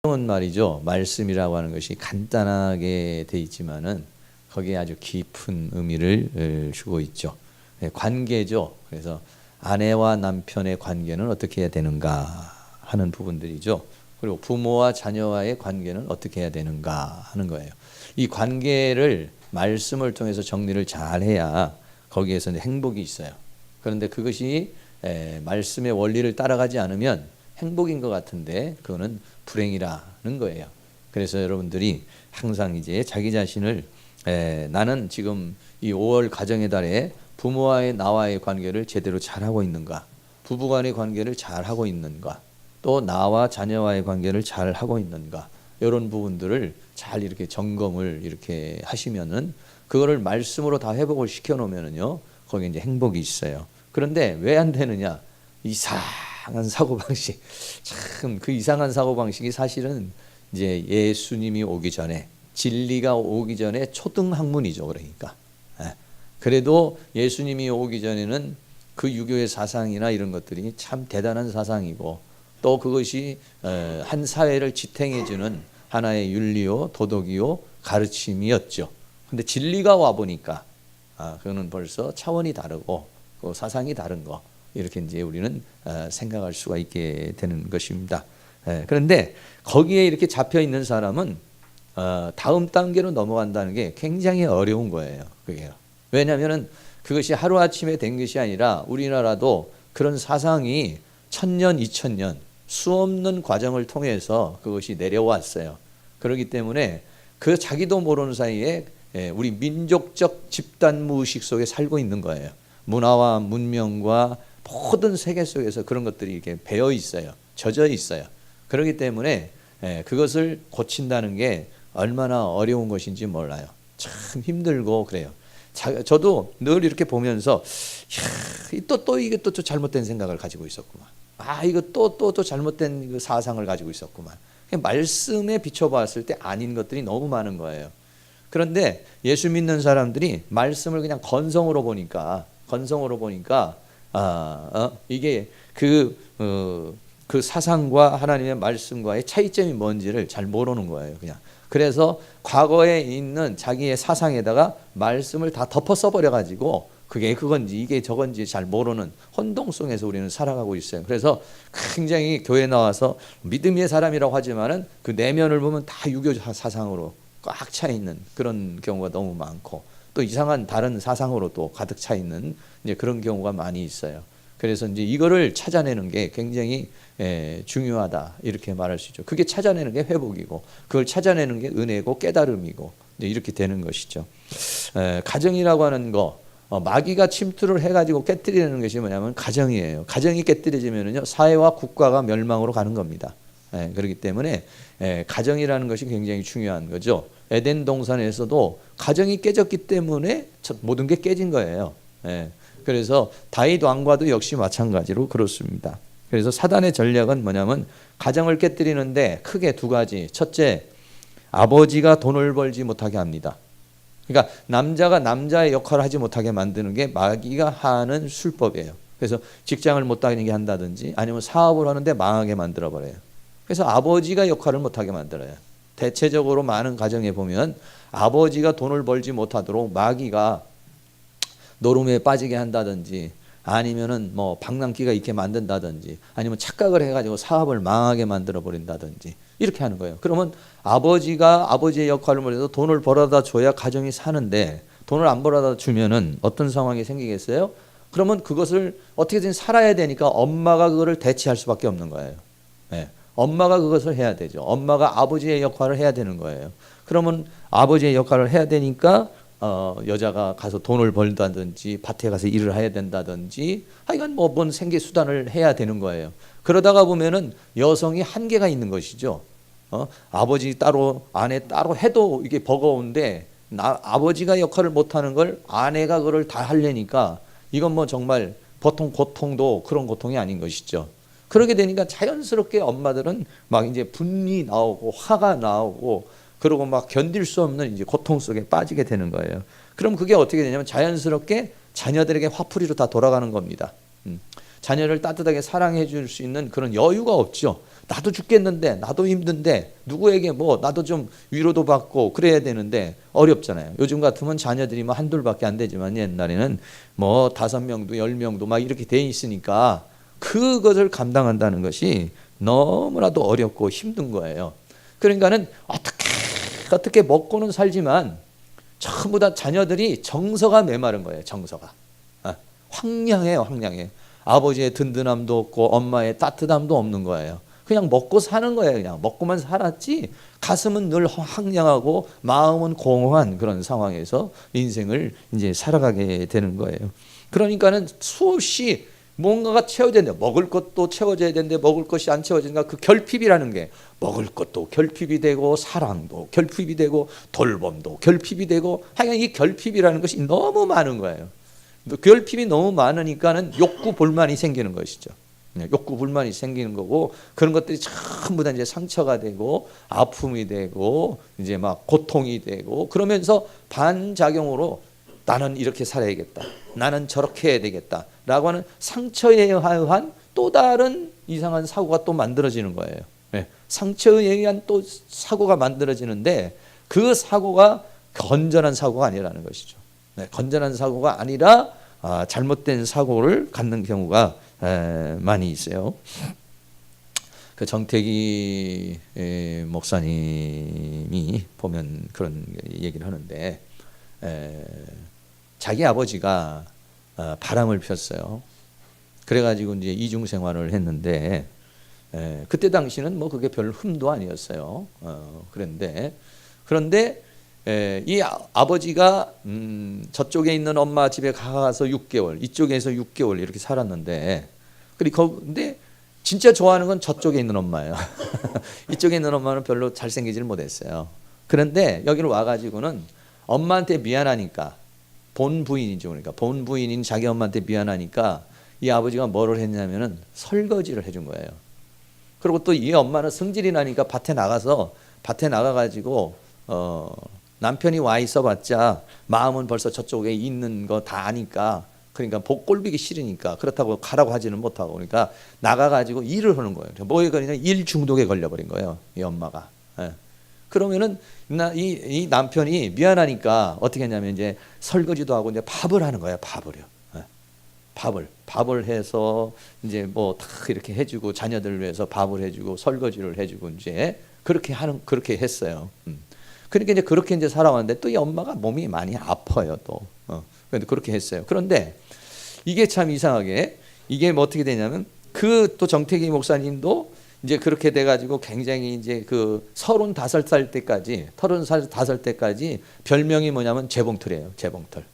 성경은 말이죠. 말씀이라고 하는 것이 간단하게 돼 있지만은 거기에 아주 깊은 의미를 주고 있죠. 관계죠. 그래서 아내와 남편의 관계는 어떻게 해야 되는가 하는 부분들이죠. 그리고 부모와 자녀와의 관계는 어떻게 해야 되는가 하는 거예요. 이 관계를 말씀을 통해서 정리를 잘 해야 거기에서 행복이 있어요. 그런데 그것이 말씀의 원리를 따라가지 않으면 행복인 것 같은데 그거는 불행이라는 거예요. 그래서 여러분들이 항상 이제 자기 자신을 나는 지금 이 5월 가정의 달에 부모와의 나와의 관계를 제대로 잘하고 있는가, 부부간의 관계를 잘하고 있는가, 또 나와 자녀와의 관계를 잘하고 있는가, 이런 부분들을 잘 이렇게 점검을 이렇게 하시면은 그거를 말씀으로 다 회복을 시켜 놓으면은요 거기에 이제 행복이 있어요. 그런데 왜 안 되느냐? 이상한 사고방식. 참 그 이상한 사고방식이 사실은 이제 예수님이 오기 전에, 진리가 오기 전에 초등학문이죠. 그러니까. 그래도 예수님이 오기 전에는 그 유교의 사상이나 이런 것들이 참 대단한 사상이고 또 그것이 한 사회를 지탱해주는 하나의 윤리요, 도덕이요, 가르침이었죠. 근데 진리가 와 보니까 그거는 벌써 차원이 다르고 그 사상이 다른 거 이렇게 이제 우리는 생각할 수가 있게 되는 것입니다. 그런데 거기에 이렇게 잡혀 있는 사람은 다음 단계로 넘어간다는 게 굉장히 어려운 거예요. 그게요. 왜냐하면은 그것이 하루아침에 된 것이 아니라 우리나라도 그런 사상이 1000년, 2000년 수없는 과정을 통해서 그것이 내려왔어요. 그렇기 때문에 그 자기도 모르는 사이에 우리 민족적 집단 무의식 속에 살고 있는 거예요. 문화와 문명과 모든 세계 속에서 그런 것들이 이렇게 배어 있어요. 젖어 있어요. 그렇기 때문에 그것을 고친다는 게 얼마나 어려운 것인지 몰라요. 참 힘들고 그래요. 저도 늘 이렇게 보면서 또 이게 또 잘못된 생각을 가지고 있었구만. 이거 또 잘못된 그 사상을 가지고 있었구만. 말씀에 비춰봤을 때 아닌 것들이 너무 많은 거예요. 그런데 예수 믿는 사람들이 말씀을 그냥 건성으로 보니까 이게 그 사상과 하나님의 말씀과의 차이점이 뭔지를 잘 모르는 거예요. 그냥. 그래서 과거에 있는 자기의 사상에다가 말씀을 다 덮어 써버려 가지고 그게 그건지 이게 저건지 잘 모르는 혼동 속에서 우리는 살아가고 있어요. 그래서 굉장히 교회 나와서 믿음의 사람이라고 하지만은 그 내면을 보면 다 유교 사상으로 꽉 차 있는 그런 경우가 너무 많고 또 이상한 다른 사상으로 또 가득 차 있는 이제 그런 경우가 많이 있어요. 그래서 이제 이거를 찾아내는 게 굉장히 중요하다 이렇게 말할 수 있죠. 그게 찾아내는 게 회복이고 그걸 찾아내는 게 은혜고 깨달음이고 이렇게 되는 것이죠. 가정이라고 하는 거 마귀가 침투를 해가지고 깨뜨리는 것이 뭐냐면 가정이에요. 가정이 깨뜨려지면은요 사회와 국가가 멸망으로 가는 겁니다. 그렇기 때문에 가정이라는 것이 굉장히 중요한 거죠. 에덴 동산에서도 가정이 깨졌기 때문에 모든 게 깨진 거예요. 그래서 다윗 왕과도 역시 마찬가지로 그렇습니다. 그래서 사단의 전략은 뭐냐면 가정을 깨뜨리는데 크게 두 가지. 첫째, 아버지가 돈을 벌지 못하게 합니다. 그러니까 남자가 남자의 역할을 하지 못하게 만드는 게 마귀가 하는 술법이에요. 그래서 직장을 못 다니게 한다든지 아니면 사업을 하는데 망하게 만들어버려요. 그래서 아버지가 역할을 못하게 만들어요. 대체적으로 많은 가정에 보면 아버지가 돈을 벌지 못하도록 마귀가 노름에 빠지게 한다든지 아니면은 뭐 방랑기가 있게 만든다든지 아니면 착각을 해가지고 사업을 망하게 만들어 버린다든지 이렇게 하는 거예요. 그러면 아버지가 아버지의 역할을 못해서 돈을 벌어다 줘야 가정이 사는데 돈을 안 벌어다 주면은 어떤 상황이 생기겠어요? 그러면 그것을 어떻게든 살아야 되니까 엄마가 그거를 대체할 수밖에 없는 거예요. 엄마가 그것을 해야 되죠. 엄마가 아버지의 역할을 해야 되는 거예요. 그러면 아버지의 역할을 해야 되니까 여자가 가서 돈을 벌다든지 밭에 가서 일을 해야 된다든지 하여간 뭔 생계 수단을 해야 되는 거예요. 그러다가 보면은 여성이 한계가 있는 것이죠. 아버지 따로 아내 따로 해도 이게 버거운데 아버지가 역할을 못하는 걸 아내가 그걸 다 하려니까 이건 뭐 정말 보통 고통도 그런 고통이 아닌 것이죠. 그러게 되니까 자연스럽게 엄마들은 막 이제 분이 나오고 화가 나오고 그러고 막 견딜 수 없는 이제 고통 속에 빠지게 되는 거예요. 그럼 그게 어떻게 되냐면 자연스럽게 자녀들에게 화풀이로 다 돌아가는 겁니다. 자녀를 따뜻하게 사랑해 줄 수 있는 그런 여유가 없죠. 나도 죽겠는데, 나도 힘든데, 누구에게 뭐 나도 좀 위로도 받고 그래야 되는데 어렵잖아요. 요즘 같으면 자녀들이 뭐 한둘밖에 안 되지만 옛날에는 뭐 5명도 10명도 막 이렇게 돼 있으니까 그것을 감당한다는 것이 너무나도 어렵고 힘든 거예요. 그러니까는 어떻게 먹고는 살지만 전부 다 자녀들이 정서가 메마른 거예요. 정서가 황량해요. 황량해. 아버지의 든든함도 없고 엄마의 따뜻함도 없는 거예요. 그냥 먹고 사는 거예요. 그냥 먹고만 살았지 가슴은 늘 황량하고 마음은 공허한 그런 상황에서 인생을 이제 살아가게 되는 거예요. 그러니까는 수없이 뭔가가 채워져야 되는데 먹을 것도 채워져야 되는데 먹을 것이 안 채워지니까 그 결핍이라는 게 먹을 것도 결핍이 되고 사랑도 결핍이 되고 돌봄도 결핍이 되고 하여간 이 결핍이라는 것이 너무 많은 거예요. 결핍이 너무 많으니까는 욕구 불만이 생기는 것이죠. 욕구 불만이 생기는 거고 그런 것들이 전부 다 이제 상처가 되고 아픔이 되고 이제 막 고통이 되고 그러면서 반작용으로 나는 이렇게 살아야겠다. 나는 저렇게 해야 되겠다. 라고 하는 상처에 의한 또 다른 이상한 사고가 또 만들어지는 거예요. 상처에 의한 또 사고가 만들어지는데 그 사고가 건전한 사고가 아니라는 것이죠. 건전한 사고가 아니라 잘못된 사고를 갖는 경우가 많이 있어요. 그 정태기 목사님이 보면 그런 얘기를 하는데 자기 아버지가 바람을 폈어요. 그래가지고 이제 이중 생활을 했는데 그때 당시는 뭐 그게 별 흠도 아니었어요. 그런데 이 아버지가 저쪽에 있는 엄마 집에 가서 6개월, 이쪽에서 6개월 이렇게 살았는데, 근데 진짜 좋아하는 건 저쪽에 있는 엄마예요. 이쪽에 있는 엄마는 별로 잘생기지를 못했어요. 그런데 여기로 와가지고는 엄마한테 미안하니까 본 부인이죠. 그러니까 본 부인인 자기 엄마한테 미안하니까 이 아버지가 뭐를 했냐면은 설거지를 해준 거예요. 그리고 또 이 엄마는 성질이 나니까 밭에 나가가지고 남편이 와 있어봤자 마음은 벌써 저쪽에 있는 거 다 아니까 그러니까 꼴보기 싫으니까 그렇다고 가라고 하지는 못하고 그러니까 나가가지고 일을 하는 거예요. 뭐에 걸리냐 일 중독에 걸려버린 거예요. 이 엄마가. 그러면은 이 남편이 미안하니까 어떻게 했냐면 이제 설거지도 하고 이제 밥을 하는 거예요. 밥을요. 밥을 해서 이제 뭐 다 이렇게 해주고 자녀들 위해서 밥을 해주고 설거지를 해주고 이제 그렇게 했어요. 그러니까 이제 그렇게 이제 살아왔는데 또 이 엄마가 몸이 많이 아파요 또. 그런데 그렇게 했어요. 그런데 이게 참 이상하게 이게 뭐 어떻게 되냐면 그 또 정태기 목사님도 이제 그렇게 돼가지고 굉장히 이제 그 35살 때까지 별명이 뭐냐면 재봉틀이에요. 재봉틀.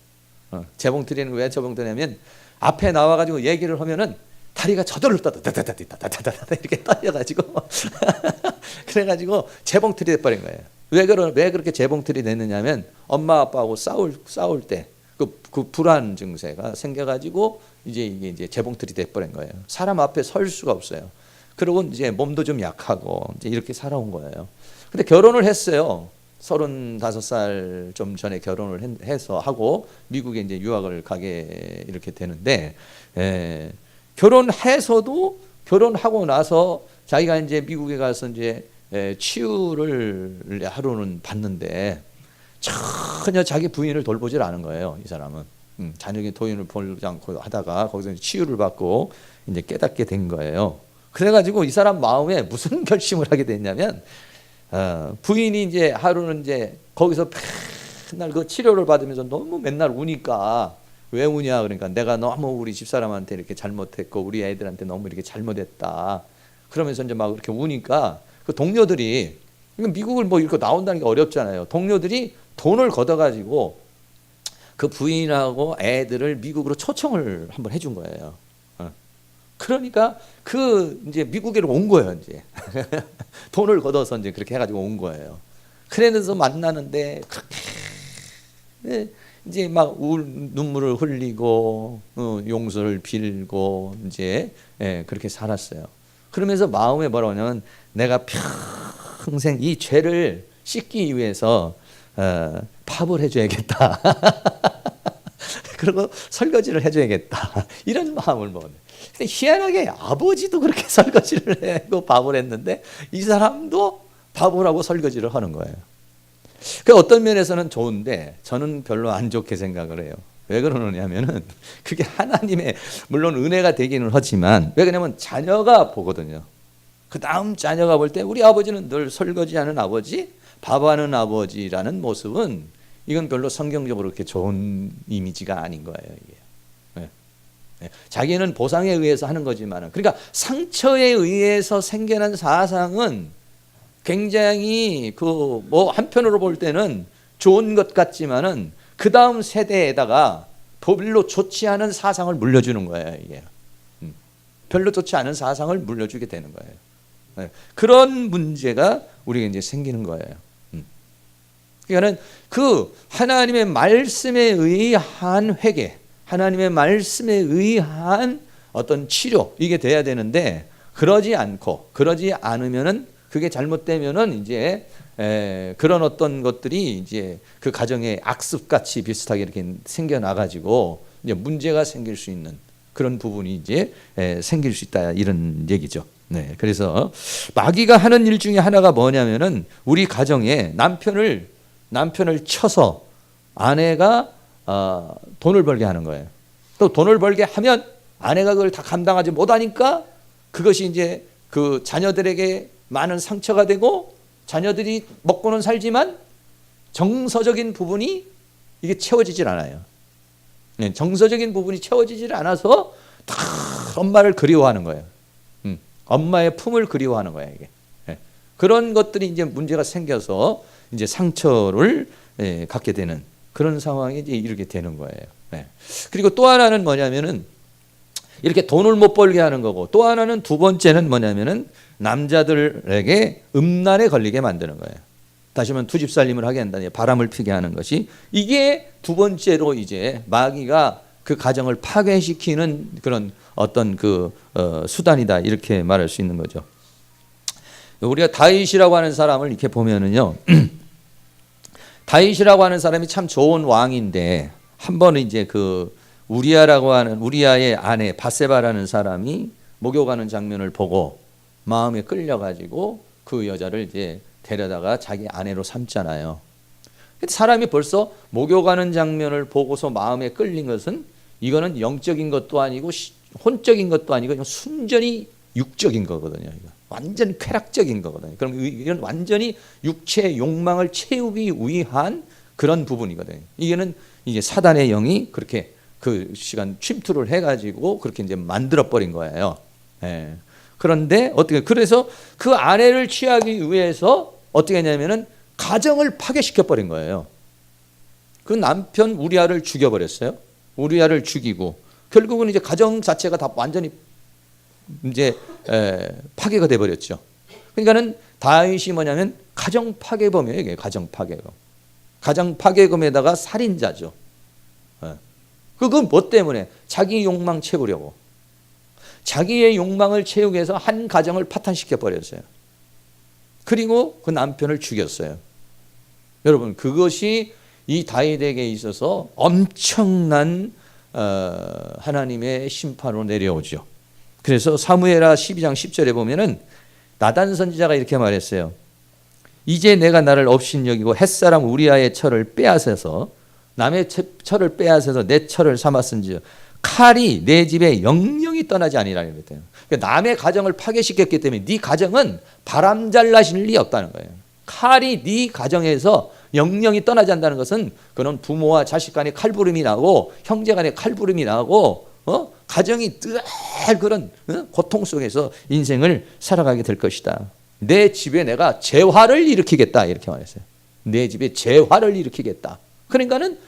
재봉틀이는 왜 재봉틀이냐면 앞에 나와가지고 얘기를 하면은 다리가 저절로 따다다다다다다다다 이렇게 떨려가지고 그래가지고 재봉틀이 돼버린 거예요. 왜 그렇게 재봉틀이 됐느냐면 엄마 아빠하고 싸울 때 그 불안 증세가 생겨가지고 이게 이제 재봉틀이 돼버린 거예요. 사람 앞에 설 수가 없어요. 그리고 이제 몸도 좀 약하고 이제 이렇게 살아온 거예요. 근데 결혼을 했어요. 35살 좀 전에 결혼을 해서 하고 미국에 이제 유학을 가게 이렇게 되는데 결혼하고 나서 자기가 이제 미국에 가서 이제 치유를 하루는 받는데 전혀 자기 부인을 돌보질 않은 거예요. 이 사람은 자녀의 도인을 보지 않고 하다가 거기서 치유를 받고 이제 깨닫게 된 거예요. 그래가지고 이 사람 마음에 무슨 결심을 하게 됐냐면 부인이 이제 하루는 이제 거기서 맨날 그 치료를 받으면서 너무 맨날 우니까 왜 우냐 그러니까 내가 너무 우리 집사람한테 이렇게 잘못했고 우리 애들한테 너무 이렇게 잘못했다 그러면서 이제 막 이렇게 우니까 그 동료들이 미국을 뭐 이렇게 나온다는 게 어렵잖아요. 동료들이 돈을 걷어가지고 그 부인하고 애들을 미국으로 초청을 한번 해준 거예요. 그러니까 그 이제 미국으로 온 거예요. 이제 돈을 걷어서 이제 그렇게 해가지고 온 거예요. 그래서 만나는데 그렇게 이제 막 눈물을 흘리고 용서를 빌고 이제 그렇게 살았어요. 그러면서 마음에 뭐라고 하냐면 내가 평생 이 죄를 씻기 위해서 밥을 해줘야겠다. 그러고 설거지를 해줘야겠다. 이런 마음을 먹었네. 근데 희한하게 아버지도 그렇게 설거지를 하고 밥을 했는데 이 사람도 밥을 하고 설거지를 하는 거예요. 그 어떤 면에서는 좋은데 저는 별로 안 좋게 생각을 해요. 왜 그러느냐면은 그게 하나님의 물론 은혜가 되기는 하지만 왜 그러냐면 자녀가 보거든요. 그 다음 자녀가 볼 때 우리 아버지는 늘 설거지하는 아버지, 밥하는 아버지라는 모습은 이건 별로 성경적으로 그렇게 좋은 이미지가 아닌 거예요. 이게. 네. 네. 자기는 보상에 의해서 하는 거지만 그러니까 상처에 의해서 생겨난 사상은 굉장히 그 뭐 한편으로 볼 때는 좋은 것 같지만은 그 다음 세대에다가 별로 좋지 않은 사상을 물려주는 거예요. 이게 별로 좋지 않은 사상을 물려주게 되는 거예요. 네. 그런 문제가 우리가 이제 생기는 거예요. 그러니까는 그 하나님의 말씀에 의한 회개, 하나님의 말씀에 의한 어떤 치료 이게 돼야 되는데 그러지 않으면은 그게 잘못되면은 이제 그런 어떤 것들이 이제 그 가정의 악습같이 비슷하게 이렇게 생겨나가지고 이제 문제가 생길 수 있는 그런 부분이 이제 생길 수 있다 이런 얘기죠. 네, 그래서 마귀가 하는 일 중에 하나가 뭐냐면은 우리 가정에 남편을 쳐서 아내가 돈을 벌게 하는 거예요. 또 돈을 벌게 하면 아내가 그걸 다 감당하지 못하니까 그것이 이제 그 자녀들에게 많은 상처가 되고 자녀들이 먹고는 살지만 정서적인 부분이 이게 채워지질 않아요. 정서적인 부분이 채워지질 않아서 다 엄마를 그리워하는 거예요. 엄마의 품을 그리워하는 거예요. 이게 그런 것들이 이제 문제가 생겨서 이제 상처를 갖게 되는 그런 상황이 이제 이렇게 되는 거예요. 그리고 또 하나는 뭐냐면은 이렇게 돈을 못 벌게 하는 거고 또 하나는 두 번째는 뭐냐면은 남자들에게 음란에 걸리게 만드는 거예요. 다시 말하면 두 집 살림을 하게 한다니 바람을 피게 하는 것이 이게 두 번째로 이제 마귀가 그 가정을 파괴시키는 그런 어떤 그 수단이다 이렇게 말할 수 있는 거죠. 우리가 다윗이라고 하는 사람을 이렇게 보면은요. 다윗이라고 하는 사람이 참 좋은 왕인데 한 번은 이제 그 우리아의 아내 바세바라는 사람이 목욕하는 장면을 보고 마음에 끌려가지고 그 여자를 이제 데려다가 자기 아내로 삼잖아요. 사람이 벌써 목욕하는 장면을 보고서 마음에 끌린 것은 이거는 영적인 것도 아니고 혼적인 것도 아니고 그냥 순전히 육적인 거거든요. 완전 쾌락적인 거거든요. 그럼 이건 완전히 육체의 욕망을 채우기 위한 그런 부분이거든요. 이게 사단의 영이 그렇게 그 시간 침투를 해가지고 그렇게 이제 만들어 버린 거예요. 그런데 그래서 그 아내를 취하기 위해서 어떻게 했냐면은 가정을 파괴시켜 버린 거예요. 그 남편 우리아를 죽여버렸어요. 우리아를 죽이고 결국은 이제 가정 자체가 다 완전히 이제 파괴가 돼 버렸죠. 그러니까는 다윗이 뭐냐면 가정 파괴범이에요. 이게 가정 파괴범. 가정 파괴범에다가 살인자죠. 그건 뭐 때문에? 자기 욕망 채우려고. 자기의 욕망을 채우기 위해서 한 가정을 파탄시켜 버렸어요. 그리고 그 남편을 죽였어요. 여러분 그것이 이 다윗에게 있어서 엄청난 하나님의 심판으로 내려오죠. 그래서 사무엘하 12장 10절에 보면은 나단 선지자가 이렇게 말했어요. 이제 내가 나를 업신여기고 햇사람 우리아의 철을 빼앗아서 남의 철을 빼앗아서 내 철을 삼았은지 칼이 내 집에 영영이 떠나지 아니라 그랬대요. 그러니까 남의 가정을 파괴시켰기 때문에 네 가정은 바람잘 나실 리 없다는 거예요. 칼이 네 가정에서 영영이 떠나지 않는다는 것은 그는 부모와 자식 간에 칼부림이 나고 형제 간에 칼부림이 나고 가정이 늘 그런 고통 속에서 인생을 살아가게 될 것이다. 내 집에 내가 재화를 일으키겠다 이렇게 말했어요. 내 집에 재화를 일으키겠다. 그러니까는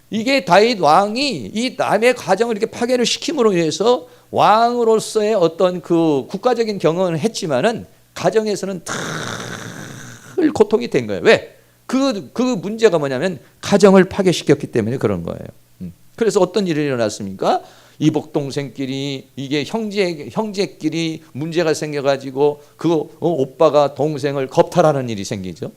이게 다윗 왕이 이 남의 가정을 이렇게 파괴를 시킴으로 인해서 왕으로서의 어떤 그 국가적인 경험을 했지만은 가정에서는 늘 고통이 된 거예요. 왜? 그 문제가 뭐냐면 가정을 파괴시켰기 때문에 그런 거예요. 그래서 어떤 일이 일어났습니까? 이복 동생끼리 이게 형제끼리 문제가 생겨가지고 그 오빠가 동생을 겁탈하는 일이 생기죠.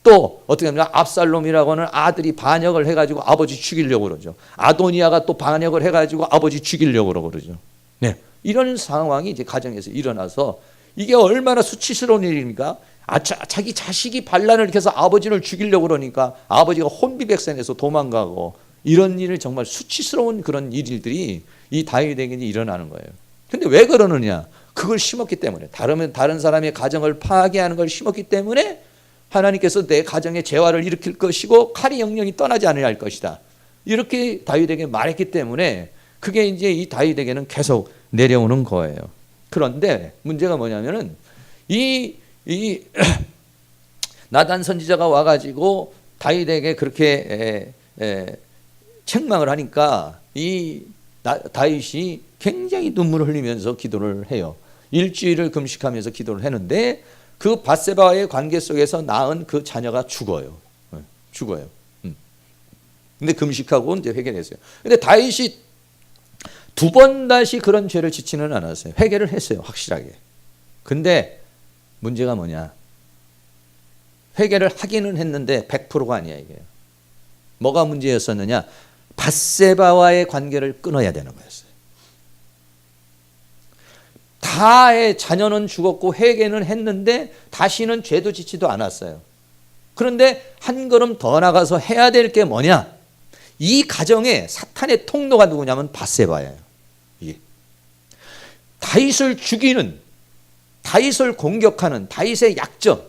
또 어떻게 합니까? 압살롬이라고 하는 아들이 반역을 해가지고 아버지 죽이려고 그러죠. 아도니아가 또 반역을 해가지고 아버지 죽이려고 그러죠. 네, 이런 상황이 이제 가정에서 일어나서 이게 얼마나 수치스러운 일입니까? 자기 자식이 반란을 일으켜서 아버지를 죽이려고 그러니까 아버지가 혼비백산해서 도망가고, 이런 일을 정말 수치스러운 그런 일들이 이 다윗에게 일어나는 거예요. 근데 왜 그러느냐? 그걸 심었기 때문에, 다른 사람의 가정을 파괴하는 걸 심었기 때문에 하나님께서 내 가정에 재화를 일으킬 것이고 칼이 영영이 떠나지 않으려 할 것이다, 이렇게 다윗에게 말했기 때문에 그게 이제 이 다윗에게는 계속 내려오는 거예요. 그런데 문제가 뭐냐면은 이 나단 선지자가 와가지고 다윗에게 그렇게 책망을 하니까 이 다윗이 굉장히 눈물을 흘리면서 기도를 해요. 일주일을 금식하면서 기도를 했는데 그 밧세바와의 관계 속에서 낳은 그 자녀가 죽어요. 죽어요. 근데 금식하고 이제 회개했어요. 근데 다윗이 두 번 다시 그런 죄를 짓지는 않았어요. 회개를 했어요, 확실하게. 근데 문제가 뭐냐? 회개를 하기는 했는데 100%가 아니야, 이게. 뭐가 문제였었느냐? 밧세바와의 관계를 끊어야 되는 거였어요. 다의 자녀는 죽었고 회개는 했는데 다시는 죄도 짓지도 않았어요. 그런데 한 걸음 더 나가서 해야 될 게 뭐냐? 이 가정에 사탄의 통로가 누구냐면 밧세바예요. 이게 다윗을 죽이는, 다윗을 공격하는, 다윗의 약점,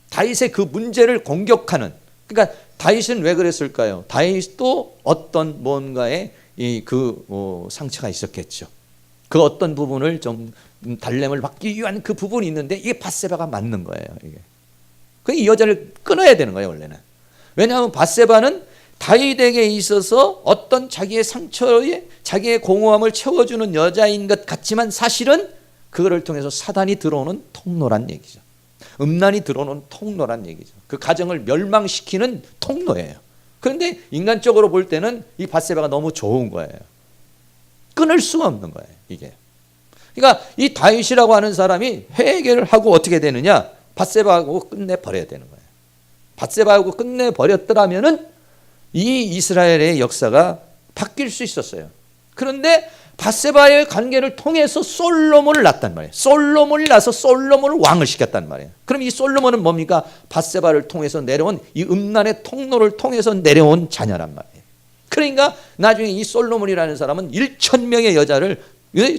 다윗의 그 문제를 공격하는. 그러니까 다윗은 왜 그랬을까요? 다윗도 어떤 뭔가에 상처가 있었겠죠. 그 어떤 부분을 좀 달램을 받기 위한 그 부분이 있는데 이게 밧세바가 맞는 거예요. 이게. 이 여자를 끊어야 되는 거예요, 원래는. 왜냐하면 밧세바는 다윗에게 있어서 어떤 자기의 상처에 자기의 공허함을 채워주는 여자인 것 같지만 사실은 그거를 통해서 사단이 들어오는 통로란 얘기죠. 음란이 들어오는 통로란 얘기죠. 그 가정을 멸망시키는 통로예요. 그런데 인간적으로 볼 때는 이 밧세바가 너무 좋은 거예요. 끊을 수가 없는 거예요, 이게. 그러니까 이 다윗이라고 하는 사람이 회개를 하고 어떻게 되느냐? 밧세바하고 끝내버려야 되는 거예요. 밧세바하고 끝내버렸더라면은 이 이스라엘의 역사가 바뀔 수 있었어요. 그런데 밧세바의 관계를 통해서 솔로몬을 낳았단 말이에요. 솔로몬을 낳아서 솔로몬을 왕을 시켰단 말이에요. 그럼 이 솔로몬은 뭡니까? 밧세바를 통해서 내려온 이 음란의 통로를 통해서 내려온 자녀란 말이에요. 그러니까 나중에 이 솔로몬이라는 사람은 1,000명의 여자를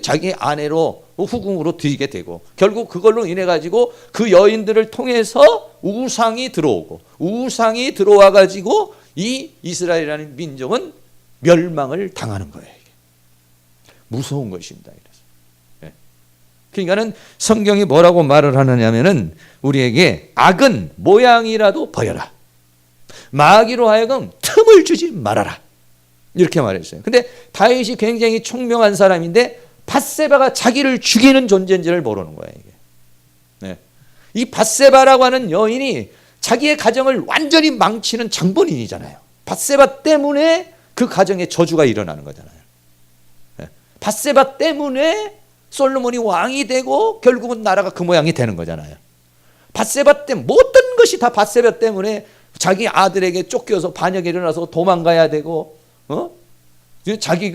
자기 아내로 후궁으로 들이게 되고, 결국 그걸로 인해 가지고 그 여인들을 통해서 우상이 들어오고, 우상이 들어와 가지고 이 이스라엘이라는 민족은 멸망을 당하는 거예요. 이게. 무서운 것입니다. 그래서. 그러니까는 성경이 뭐라고 말을 하느냐면은 우리에게 악은 모양이라도 버려라, 마귀로 하여금 틈을 주지 말아라, 이렇게 말했어요. 근데 다윗이 굉장히 총명한 사람인데 밧세바가 자기를 죽이는 존재인지를 모르는 거예요. 이게. 이 밧세바라고 하는 여인이 자기의 가정을 완전히 망치는 장본인이잖아요. 밧세바 때문에 그 가정에 저주가 일어나는 거잖아요. 밧세바 때문에 솔로몬이 왕이 되고 결국은 나라가 그 모양이 되는 거잖아요. 밧세바 때문에, 모든 것이 다 밧세바 때문에 자기 아들에게 쫓겨서 반역이 일어나서 도망가야 되고, 자기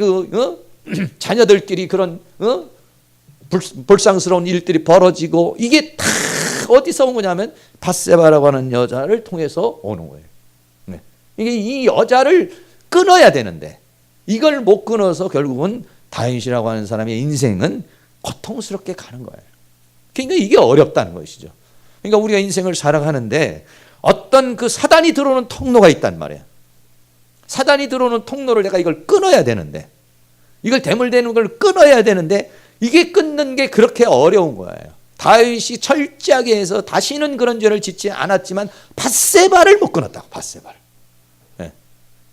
자녀들끼리 그런 불상스러운 일들이 벌어지고, 이게 다 어디서 온 거냐면 밧세바라고 하는 여자를 통해서 오는 거예요. 이게 이 여자를 끊어야 되는데 이걸 못 끊어서 결국은 다윗이라고 하는 사람의 인생은 고통스럽게 가는 거예요. 그러니까 이게 어렵다는 것이죠. 그러니까 우리가 인생을 살아가는데 어떤 그 사단이 들어오는 통로가 있단 말이에요. 사단이 들어오는 통로를 내가 이걸 끊어야 되는데, 이걸 대물대는 걸 끊어야 되는데 이게 끊는 게 그렇게 어려운 거예요. 다윗이 철저하게 해서 다시는 그런 죄를 짓지 않았지만 밧세바를 못 끊었다고. 밧세바를.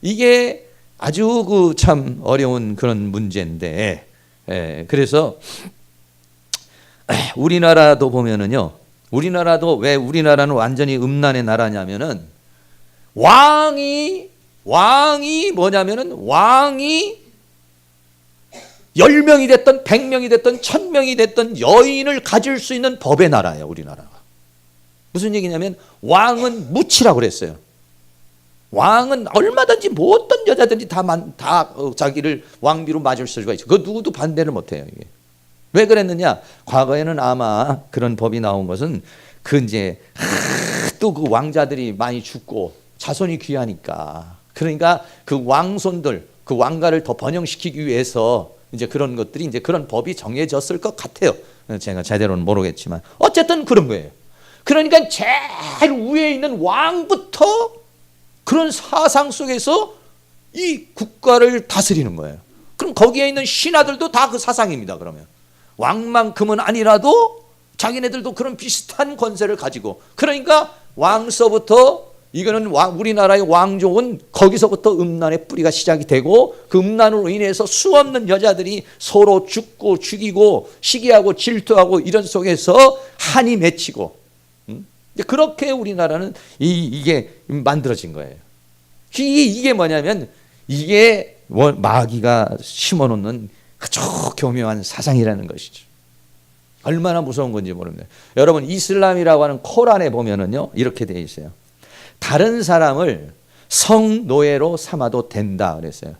이게 아주 참 어려운 그런 문제인데, 그래서 우리나라도 보면은요, 우리나라도 왜 우리나라는 완전히 음란의 나라냐면은 왕이 뭐냐면은 왕이 10명이 됐던 100명이 됐던 1000명이 됐던 여인을 가질 수 있는 법의 나라예요, 우리나라가. 무슨 얘기냐면 왕은 무치라고 그랬어요. 왕은 얼마든지 뭐 어떤 여자든지 다 자기를 왕비로 맞을 수가 있어요. 그거 누구도 반대를 못해요. 이게 왜 그랬느냐? 과거에는 아마 그런 법이 나온 것은 그 이제 또 그 왕자들이 많이 죽고 자손이 귀하니까, 그러니까 그 왕손들, 그 왕가를 더 번영시키기 위해서 이제 그런 것들이 이제 그런 법이 정해졌을 것 같아요. 제가 제대로는 모르겠지만 어쨌든 그런 거예요. 그러니까 제일 위에 있는 왕부터 그런 사상 속에서 이 국가를 다스리는 거예요. 그럼 거기에 있는 신하들도 다 그 사상입니다. 그러면 왕만큼은 아니라도 자기네들도 그런 비슷한 권세를 가지고, 그러니까 왕서부터 이거는 우리나라의 왕족은 거기서부터 음란의 뿌리가 시작이 되고, 그 음란으로 인해서 수없는 여자들이 서로 죽고 죽이고 시기하고 질투하고 이런 속에서 한이 맺히고, 그렇게 우리나라는 이게 만들어진 거예요. 이게 뭐냐면 이게 마귀가 심어놓는 아주 교묘한 사상이라는 것이죠. 얼마나 무서운 건지 모릅니다. 여러분, 이슬람이라고 하는 코란에 보면은요 이렇게 되어 있어요. 다른 사람을 성노예로 삼아도 된다 그랬어요.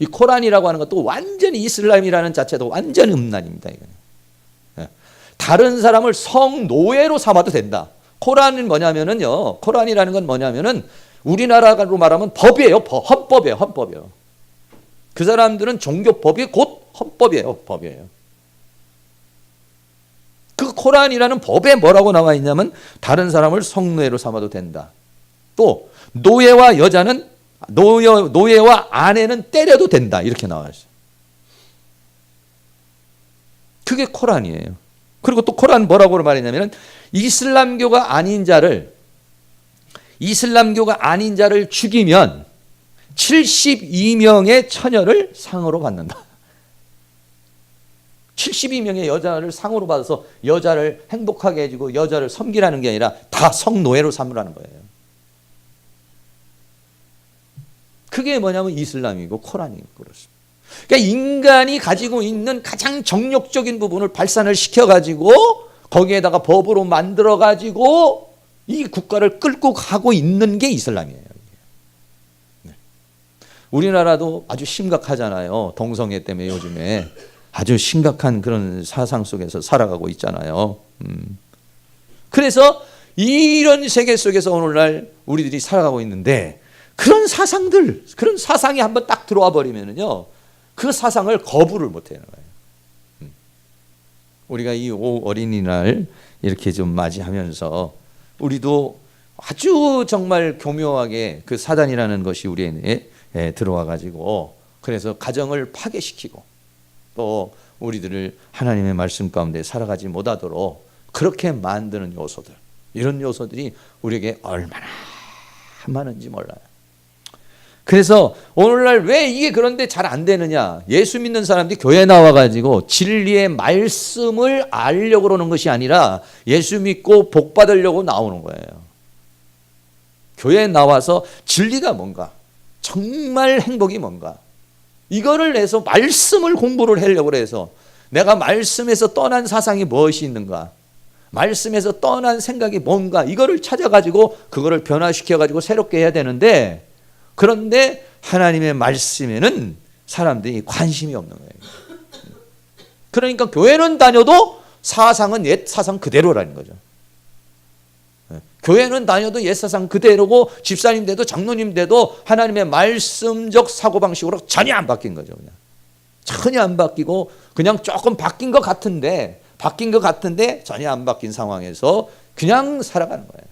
이 코란이라고 하는 것도 완전히 이슬람이라는 자체도 완전 음란입니다. 이거는. 다른 사람을 성노예로 삼아도 된다. 코란은 뭐냐면은요, 코란이라는 건 뭐냐면은 우리나라로 말하면 법이에요. 헌법이에요. 헌법이에요. 그 사람들은 종교법이 곧 헌법이에요. 법이에요. 그 코란이라는 법에 뭐라고 나와 있냐면 다른 사람을 성노예로 삼아도 된다. 또 노예와 여자는 노예와 아내는 때려도 된다. 이렇게 나와 있어요. 그게 코란이에요. 그리고 또 코란 뭐라고 말했냐면 이슬람교가 아닌 자를 죽이면 72명의 처녀를 상으로 받는다. 72명의 여자를 상으로 받아서 여자를 행복하게 해주고 여자를 섬기라는 게 아니라 다 성노예로 삼으라는 거예요. 그게 뭐냐면 이슬람이고 코란이고 그렇습니다. 그러니까 인간이 가지고 있는 가장 정욕적인 부분을 발산을 시켜가지고 거기에다가 법으로 만들어가지고 이 국가를 끌고 가고 있는 게 이슬람이에요. 네. 우리나라도 아주 심각하잖아요. 동성애 때문에 요즘에 아주 심각한 그런 사상 속에서 살아가고 있잖아요. 그래서 이런 세계 속에서 오늘날 우리들이 살아가고 있는데 그런 사상들, 그런 사상이 한번 딱 들어와 버리면은요, 그 사상을 거부를 못 하는 거예요. 우리가 이 어린이날 이렇게 좀 맞이하면서 우리도 아주 정말 교묘하게 그 사단이라는 것이 우리에 들어와 가지고 그래서 가정을 파괴시키고 또 우리들을 하나님의 말씀 가운데 살아가지 못하도록 그렇게 만드는 요소들, 이런 요소들이 우리에게 얼마나 많은지 몰라요. 그래서 오늘날 왜 이게 그런데 잘 안 되느냐? 예수 믿는 사람들이 교회 나와가지고 진리의 말씀을 알려고 그러는 것이 아니라 예수 믿고 복 받으려고 나오는 거예요. 교회에 나와서 진리가 뭔가, 정말 행복이 뭔가, 이거를 해서 말씀을 공부를 하려고 해서 내가 말씀에서 떠난 사상이 무엇이 있는가, 말씀에서 떠난 생각이 뭔가, 이거를 찾아가지고 그거를 변화시켜가지고 새롭게 해야 되는데, 그런데 하나님의 말씀에는 사람들이 관심이 없는 거예요. 그러니까 교회는 다녀도 사상은 옛 사상 그대로라는 거죠. 교회는 다녀도 옛 사상 그대로고 집사님 돼도 장로님 돼도 하나님의 말씀적 사고방식으로 전혀 안 바뀐 거죠. 그냥 전혀 안 바뀌고 그냥 조금 바뀐 것 같은데 전혀 안 바뀐 상황에서 그냥 살아가는 거예요.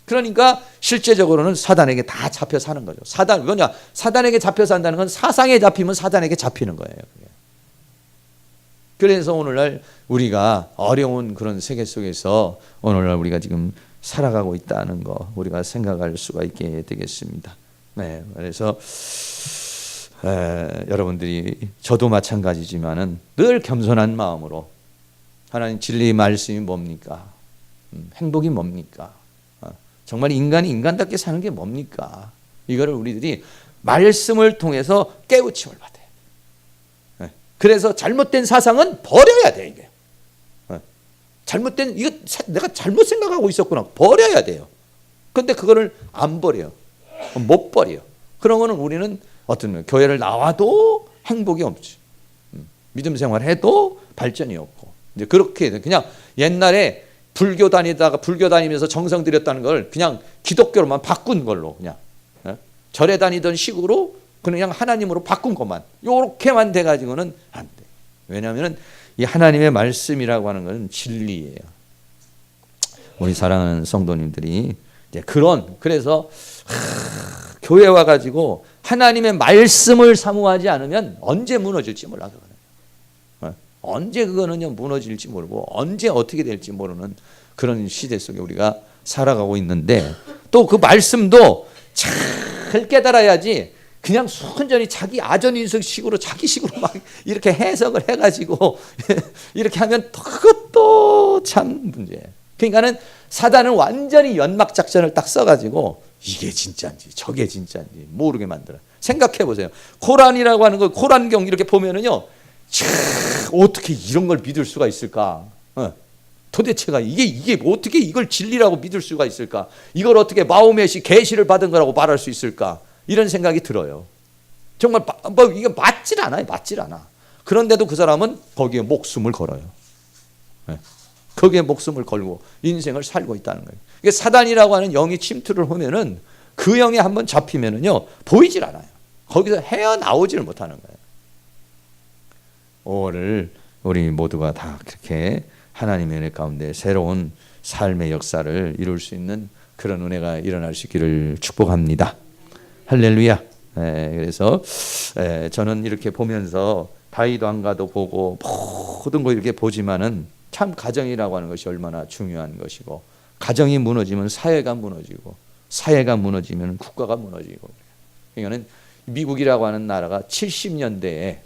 그러니까 실제적으로는 사단에게 다 잡혀 사는 거죠. 사단에게 잡혀 산다는 건 사상에 잡히면 사단에게 잡히는 거예요. 그래서 오늘날 우리가 어려운 그런 세계 속에서 오늘날 우리가 지금 살아가고 있다는 거 우리가 생각할 수가 있게 되겠습니다. 네, 그래서 여러분들이 저도 마찬가지지만은 늘 겸손한 마음으로 하나님 진리 말씀이 뭡니까? 행복이 뭡니까? 정말 인간이 인간답게 사는 게 뭡니까? 이거를 우리들이 말씀을 통해서 깨우침을 받아요. 그래서 잘못된 사상은 버려야 돼, 이게. 잘못된 이거 내가 잘못 생각하고 있었구나. 버려야 돼요. 근데 그거를 안 버려요. 못 버려. 그런 거는 우리는 어떤 교회를 나와도 행복이 없지. 믿음 생활해도 발전이 없고. 이제 그렇게 그냥 옛날에 불교 다니면서 정성 들였다는 걸 그냥 기독교로만 바꾼 걸로 그냥 절에 다니던 식으로 그냥 하나님으로 바꾼 것만 요렇게만 돼가지고는 안 돼. 왜냐하면 이 하나님의 말씀이라고 하는 것은 진리예요. 우리 사랑하는 성도님들이 이제 그래서 교회 와가지고 하나님의 말씀을 사모하지 않으면 언제 무너질지 몰라. 언제 그거는요 무너질지 모르고 언제 어떻게 될지 모르는 그런 시대 속에 우리가 살아가고 있는데 또 그 말씀도 잘 깨달아야지 그냥 순전히 자기 아전인식식으로 자기식으로 막 이렇게 해석을 해가지고 이렇게 하면 그것도 참 문제예요. 그러니까는 사단은 완전히 연막 작전을 딱 써가지고 이게 진짜인지 저게 진짜인지 모르게 만들어. 생각해 보세요. 코란이라고 하는 거 코란경 이렇게 보면은요. 어떻게 이런 걸 믿을 수가 있을까? 도대체가 이게 어떻게 이걸 진리라고 믿을 수가 있을까? 이걸 어떻게 마호멧이 계시를 받은 거라고 말할 수 있을까? 이런 생각이 들어요. 정말 이게 맞질 않아. 그런데도 그 사람은 거기에 목숨을 걸어요. 거기에 목숨을 걸고 인생을 살고 있다는 거예요. 이게 사단이라고 하는 영이 침투를 하면은 그 영에 한번 잡히면은요 보이질 않아요. 거기서 헤어나오지를 못하는 거예요. 오늘 우리 모두가 다 그렇게 하나님의 은혜 가운데 새로운 삶의 역사를 이룰 수 있는 그런 은혜가 일어날 수 있기를 축복합니다. 할렐루야. 그래서 저는 이렇게 보면서 다윗 왕가도 보고 모든 거 이렇게 보지만은 참 가정이라고 하는 것이 얼마나 중요한 것이고 가정이 무너지면 사회가 무너지고 사회가 무너지면 국가가 무너지고 그러니까는 미국이라고 하는 나라가 70년대에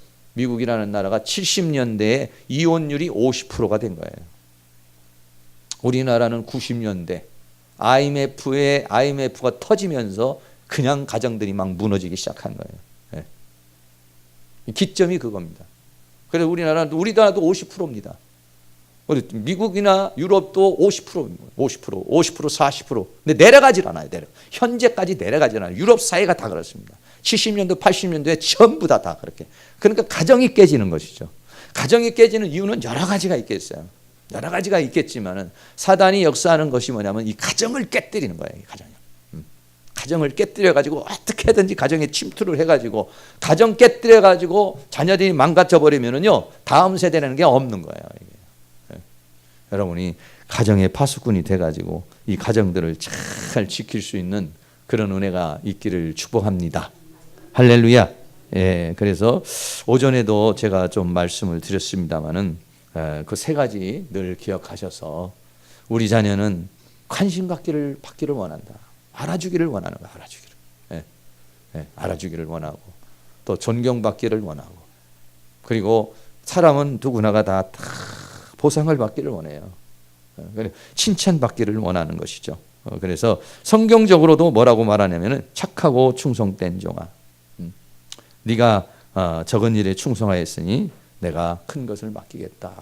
이혼율이 50%가 된 거예요. 우리나라는 90년대 IMF가 터지면서 그냥 가정들이 막 무너지기 시작한 거예요. 기점이 그겁니다. 그래서 우리나라도 50%입니다. 미국이나 유럽도 50%, 40%. 근데 내려가질 않아요. 현재까지 내려가질 않아요. 유럽 사회가 다 그렇습니다. 70년도, 80년도에 전부 다 그렇게. 그러니까 가정이 깨지는 것이죠. 가정이 깨지는 이유는 여러 가지가 있겠어요. 여러 가지가 있겠지만은 사단이 역사하는 것이 뭐냐면 이 가정을 깨뜨리는 거예요. 이 가정이. 가정을 깨뜨려가지고 어떻게든지 가정에 침투를 해가지고 가정 깨뜨려가지고 자녀들이 망가져버리면은요 다음 세대라는 게 없는 거예요. 이게. 여러분이 가정의 파수꾼이 돼가지고 이 가정들을 잘 지킬 수 있는 그런 은혜가 있기를 축복합니다. 할렐루야. 그래서 오전에도 제가 좀 말씀을 드렸습니다마는 그 세 가지 늘 기억하셔서 우리 자녀는 관심 받기를 원한다. 알아주기를 원하는 거야. 알아주기를 원하고 또 존경받기를 원하고 그리고 사람은 누구나가 다 보상을 받기를 원해요. 칭찬받기를 원하는 것이죠. 그래서 성경적으로도 뭐라고 말하냐면은 착하고 충성된 종아, 네가 적은 일에 충성하였으니 내가 큰 것을 맡기겠다.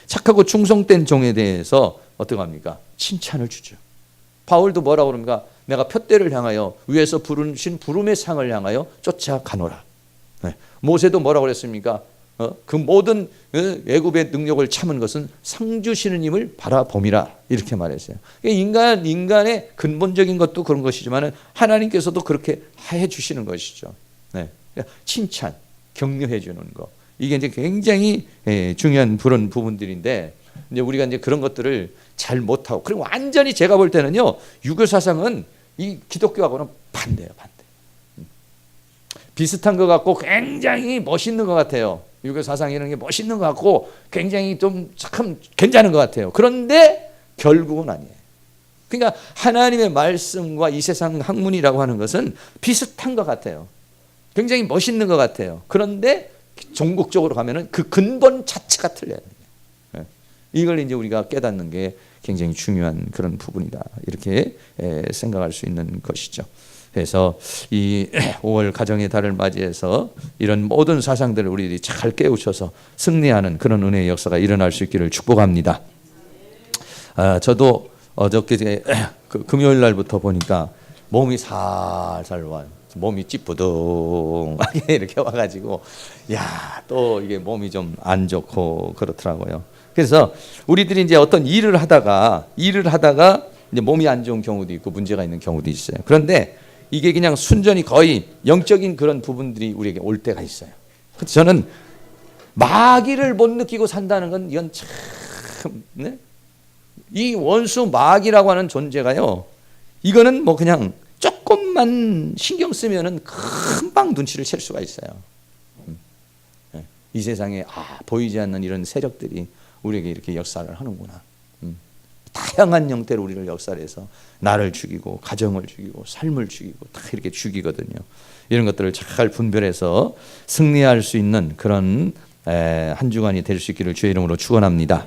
착하고 충성된 종에 대해서 어떻게 합니까? 칭찬을 주죠. 바울도 뭐라고 그럽니까? 내가 푯대를 향하여 위에서 부르신 부름의 상을 향하여 쫓아가노라. 모세도 뭐라고 그랬습니까? 그 모든 애굽의 능력을 참은 것은 상 주시는 힘을 바라봄이라 이렇게 말했어요. 인간의 근본적인 것도 그런 것이지만 하나님께서도 그렇게 해 주시는 것이죠. 칭찬, 격려해 주는 거. 이게 이제 굉장히 중요한 그런 부분들인데 이제 우리가 이제 그런 것들을 잘 못하고 그리고 완전히 제가 볼 때는요 유교 사상은 이 기독교하고는 반대예요. 비슷한 것 같고 굉장히 멋있는 것 같아요. 유교 사상 이런 게 멋있는 것 같고 굉장히 좀 참 괜찮은 것 같아요. 그런데 결국은 아니에요. 그러니까 하나님의 말씀과 이 세상 학문이라고 하는 것은 비슷한 것 같아요. 굉장히 멋있는 것 같아요. 그런데 종국적으로 가면은 그 근본 자체가 틀려요. 이걸 이제 우리가 깨닫는 게 굉장히 중요한 그런 부분이다. 이렇게 생각할 수 있는 것이죠. 그래서 이 5월 가정의 달을 맞이해서 이런 모든 사상들을 우리들이 잘 깨우쳐서 승리하는 그런 은혜의 역사가 일어날 수 있기를 축복합니다. 저도 어저께 금요일 날부터 보니까 몸이 살살 와요. 몸이 찌뿌둥하게 이렇게 와가지고 또 이게 몸이 좀 안 좋고 그렇더라고요. 그래서 우리들이 이제 어떤 일을 하다가 이제 몸이 안 좋은 경우도 있고 문제가 있는 경우도 있어요. 그런데 이게 그냥 순전히 거의 영적인 그런 부분들이 우리에게 올 때가 있어요. 그래서 저는 마귀를 못 느끼고 산다는 건 이건 참, 네? 이 원수 마귀라고 하는 존재가요, 이거는 뭐 그냥 조금만 신경 쓰면은 금방 눈치를 챌 수가 있어요. 이 세상에 보이지 않는 이런 세력들이 우리에게 이렇게 역사를 하는구나. 다양한 형태로 우리를 역사해서 나를 죽이고 가정을 죽이고 삶을 죽이고 다 이렇게 죽이거든요. 이런 것들을 잘 분별해서 승리할 수 있는 그런 한 주간이 될 수 있기를 주의 이름으로 축원합니다.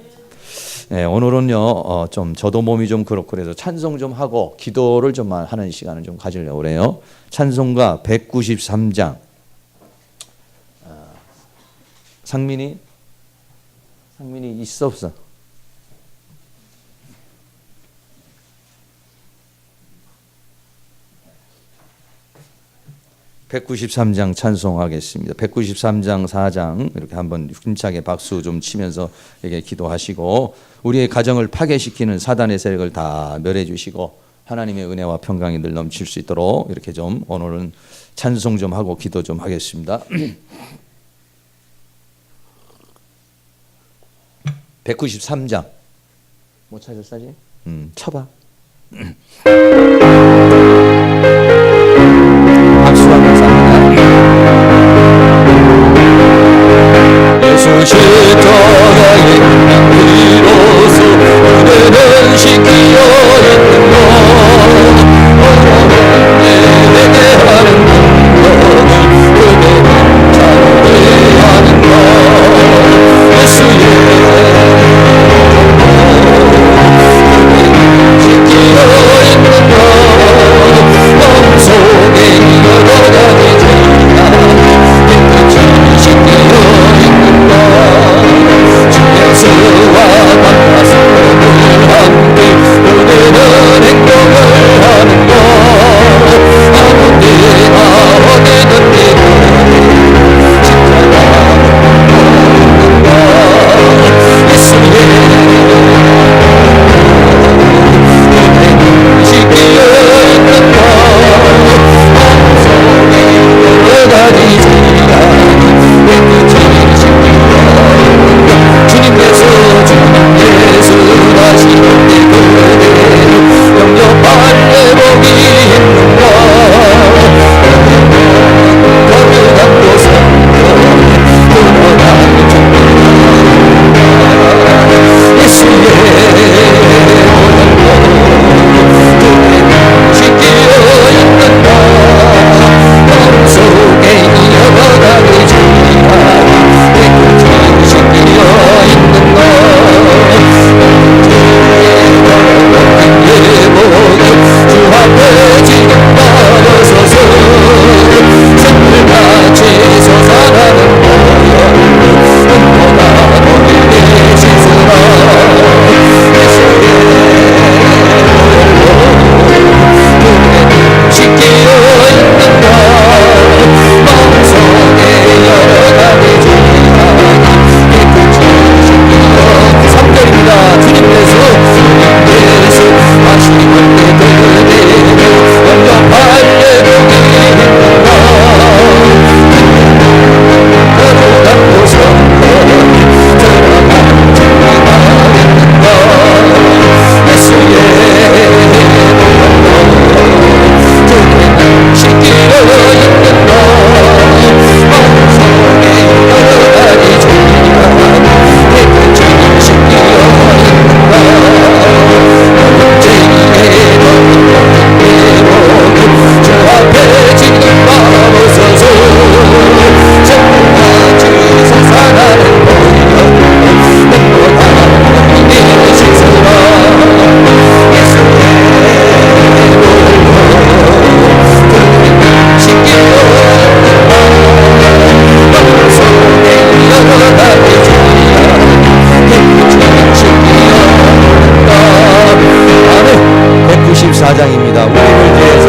오늘은요 좀 저도 몸이 좀 그렇고 그래서 찬송 좀 하고 기도를 좀 하는 시간을 좀 가지려고 그래요. 찬송가 193장. 상민이 있어 없어? 193장 찬송하겠습니다. 193장 4장 이렇게 한번 힘차게 박수 좀 치면서 이렇게 기도하시고 우리의 가정을 파괴시키는 사단의 세력을 다 멸해 주시고 하나님의 은혜와 평강이 늘 넘칠 수 있도록 이렇게 좀 오늘은 찬송 좀 하고 기도 좀 하겠습니다. 193장 못 찾았어지? 쳐봐. 예수 십자가의 피로써 은혜는 씻기어 있는 것 어려운 내게 하는 공로는 은혜는 자유하는 것 예수의 씻기어 있는 것 마음속에 이어가는 죄가 깨끗이 씻기어 있는 것 주에서 54장입니다. 우리를 위해서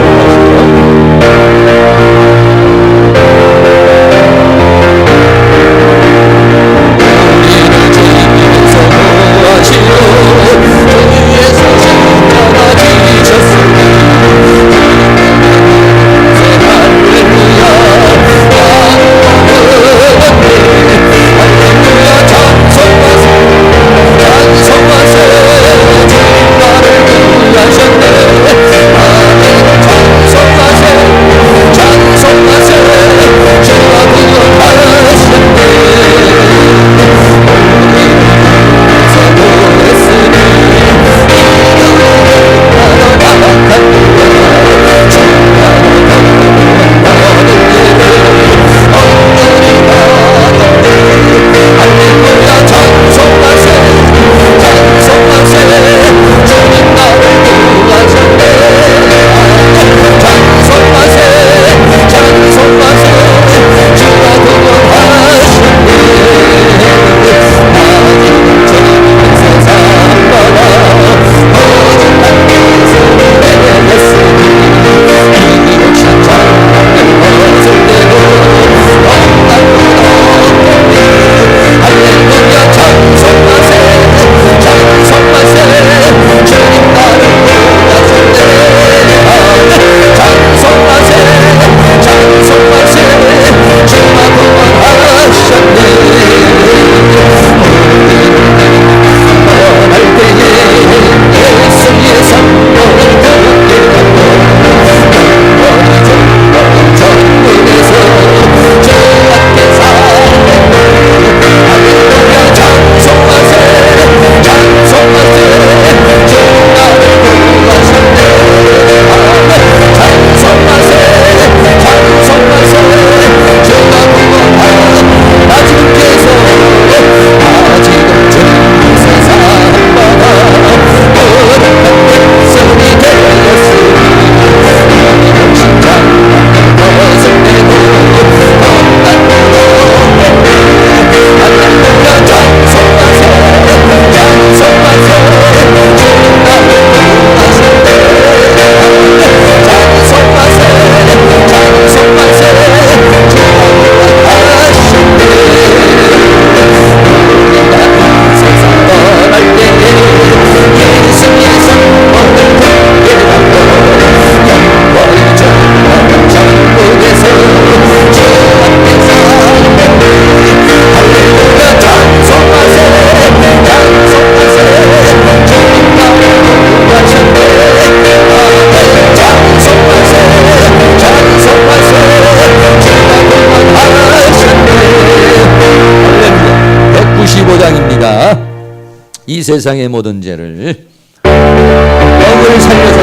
이 세상의 모든 죄를 영을 살려서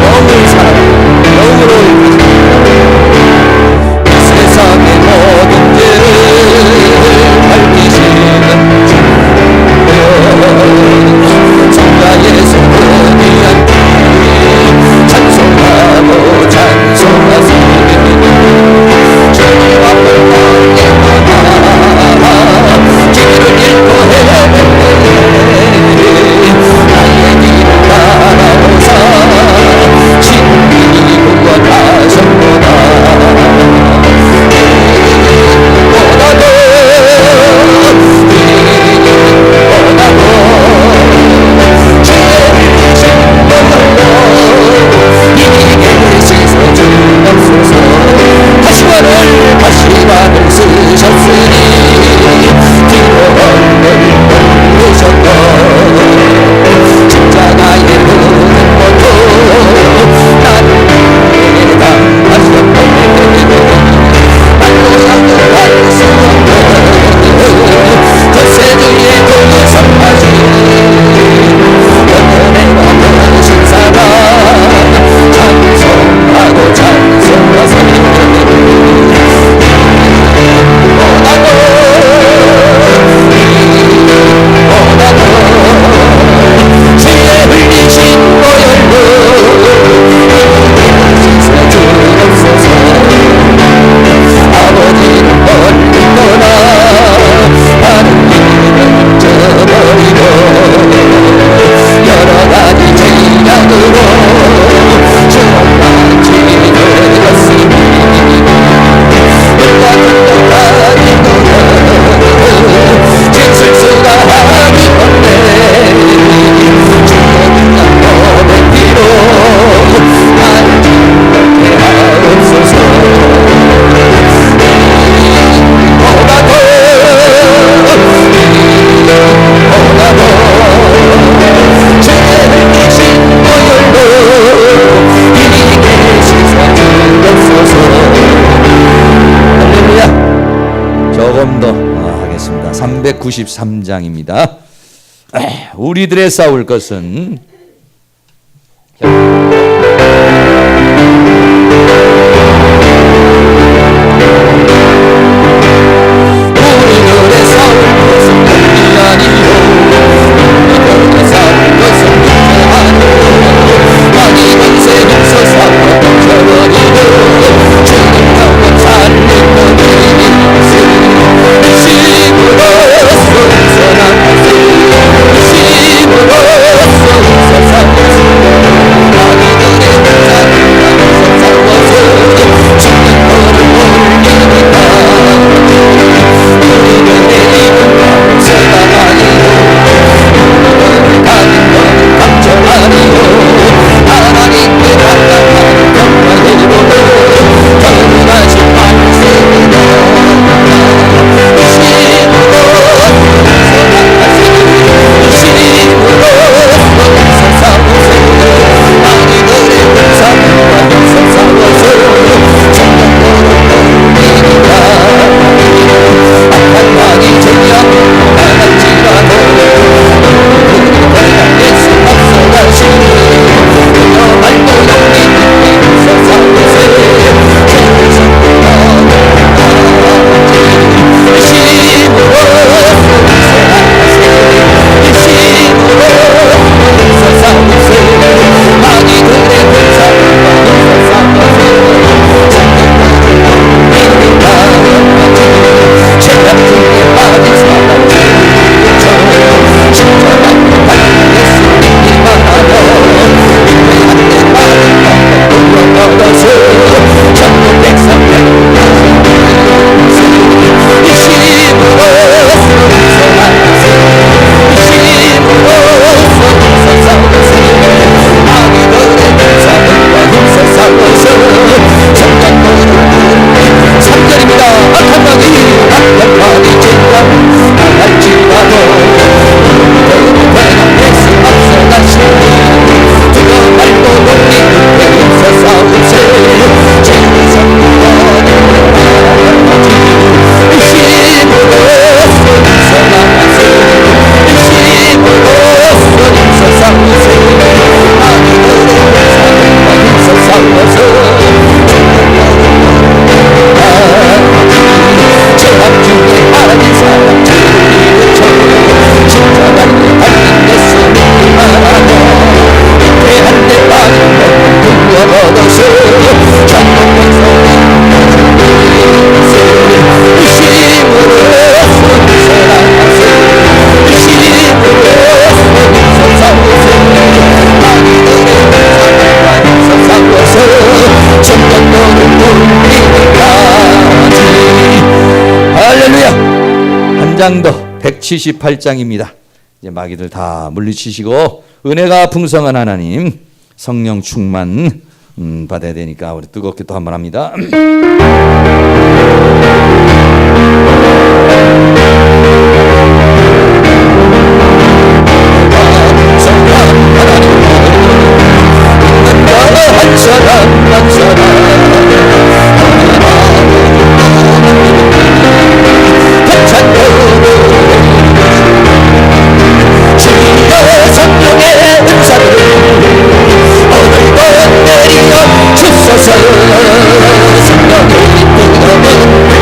영을 살아 영으로 이 세상의 모든 죄를 밝히시는 주 성자 예수 거대한 피 찬송하고 찬송하시는 주님 앞을 향해 길을 잃고 나의 길을 따라오사 진리와 다시 193장입니다. 우리들의 싸울 것은 장 더 178장입니다. 이제 마귀들 다 물리치시고 은혜가 풍성한 하나님 성령 충만 받아야 되니까 우리 뜨겁게 또 한번 합니다. 성령의 뜨거운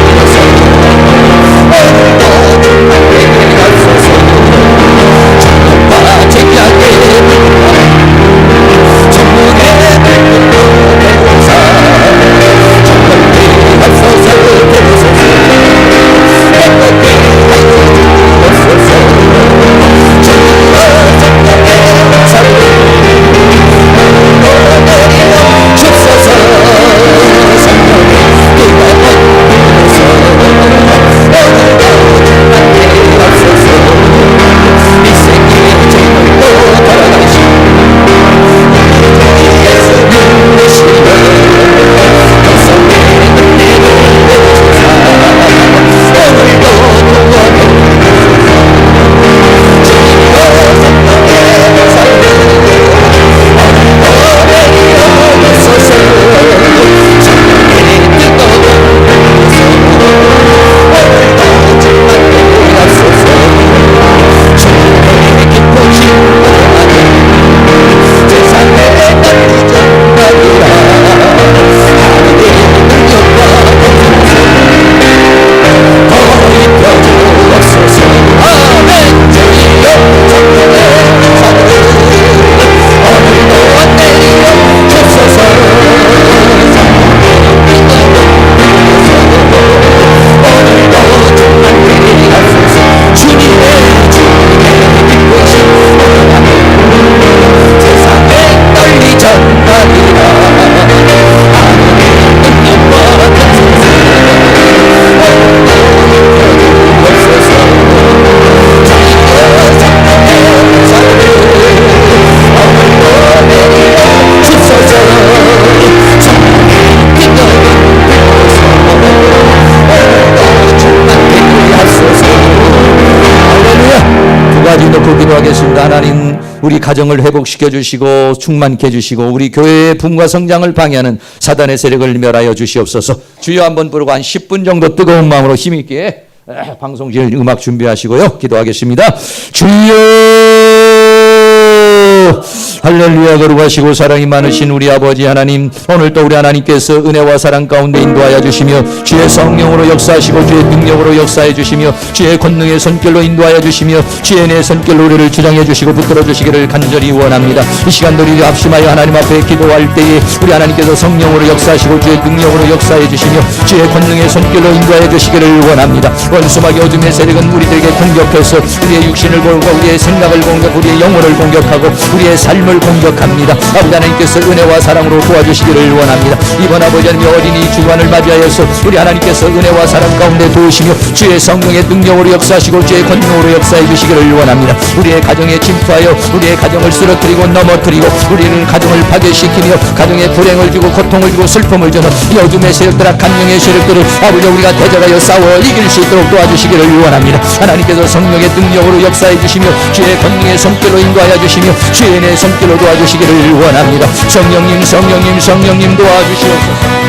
이름 놓고 기도하겠습니다. 하나님, 우리 가정을 회복시켜 주시고 충만케 해주시고 우리 교회의 붕과 성장을 방해하는 사단의 세력을 멸하여 주시옵소서. 주여 한번 부르고 한 10분 정도 뜨거운 마음으로 힘있게 방송실 음악 준비하시고요. 기도하겠습니다. 주여, 할렐루야. 거룩하시고 사랑이 많으신 우리 아버지 하나님, 오늘도 우리 하나님께서 은혜와 사랑 가운데 인도하여 주시며 주의 성령으로 역사하시고 주의 능력으로 역사해 주시며 주의 권능의 손길로 인도하여 주시며 주의 내 손길로 우리를 주장해 주시고 붙들어 주시기를 간절히 원합니다. 이 시간도 우리 합심하여 하나님 앞에 기도할 때에 우리 하나님께서 성령으로 역사하시고 주의 능력으로 역사해 주시며 주의 권능의 손길로 인도하여 주시기를 원합니다. 원수마귀 어둠의 세력은 우리들에게 공격해서 우리의 육신을 공격하고 우리의 생각을 공격하고 우리의 영혼을 공격하고 우리의 삶을 공격합니다. 아버지 하나님께서 은혜와 사랑으로 도와주시기를 원합니다. 이번 아버지 하나님의 어린이 주간을 맞이하여서 우리 하나님께서 은혜와 사랑 가운데 도우시며 주의 성령의 능력으로 역사하시고 주의 권능으로 역사해 주시기를 원합니다. 우리의 가정에 침투하여 우리의 가정을 쓰러뜨리고 넘어뜨리고 우리는 가정을 파괴시키며 가정에 불행을 주고 고통을 주고 슬픔을 주는 이 어둠의 세력들, 악한 세력들을 아버지 우리가 대적하여 싸워 이길 수 있도록 도와주시기를 원합니다. 하나님께서 성령의 능력으로 역사해 주시며 주의 권능의 손길로 인도하여 주시며 주의 내 손길로 도와주시기를 원합니다. 성령님, 성령님, 성령님 도와주시옵소서.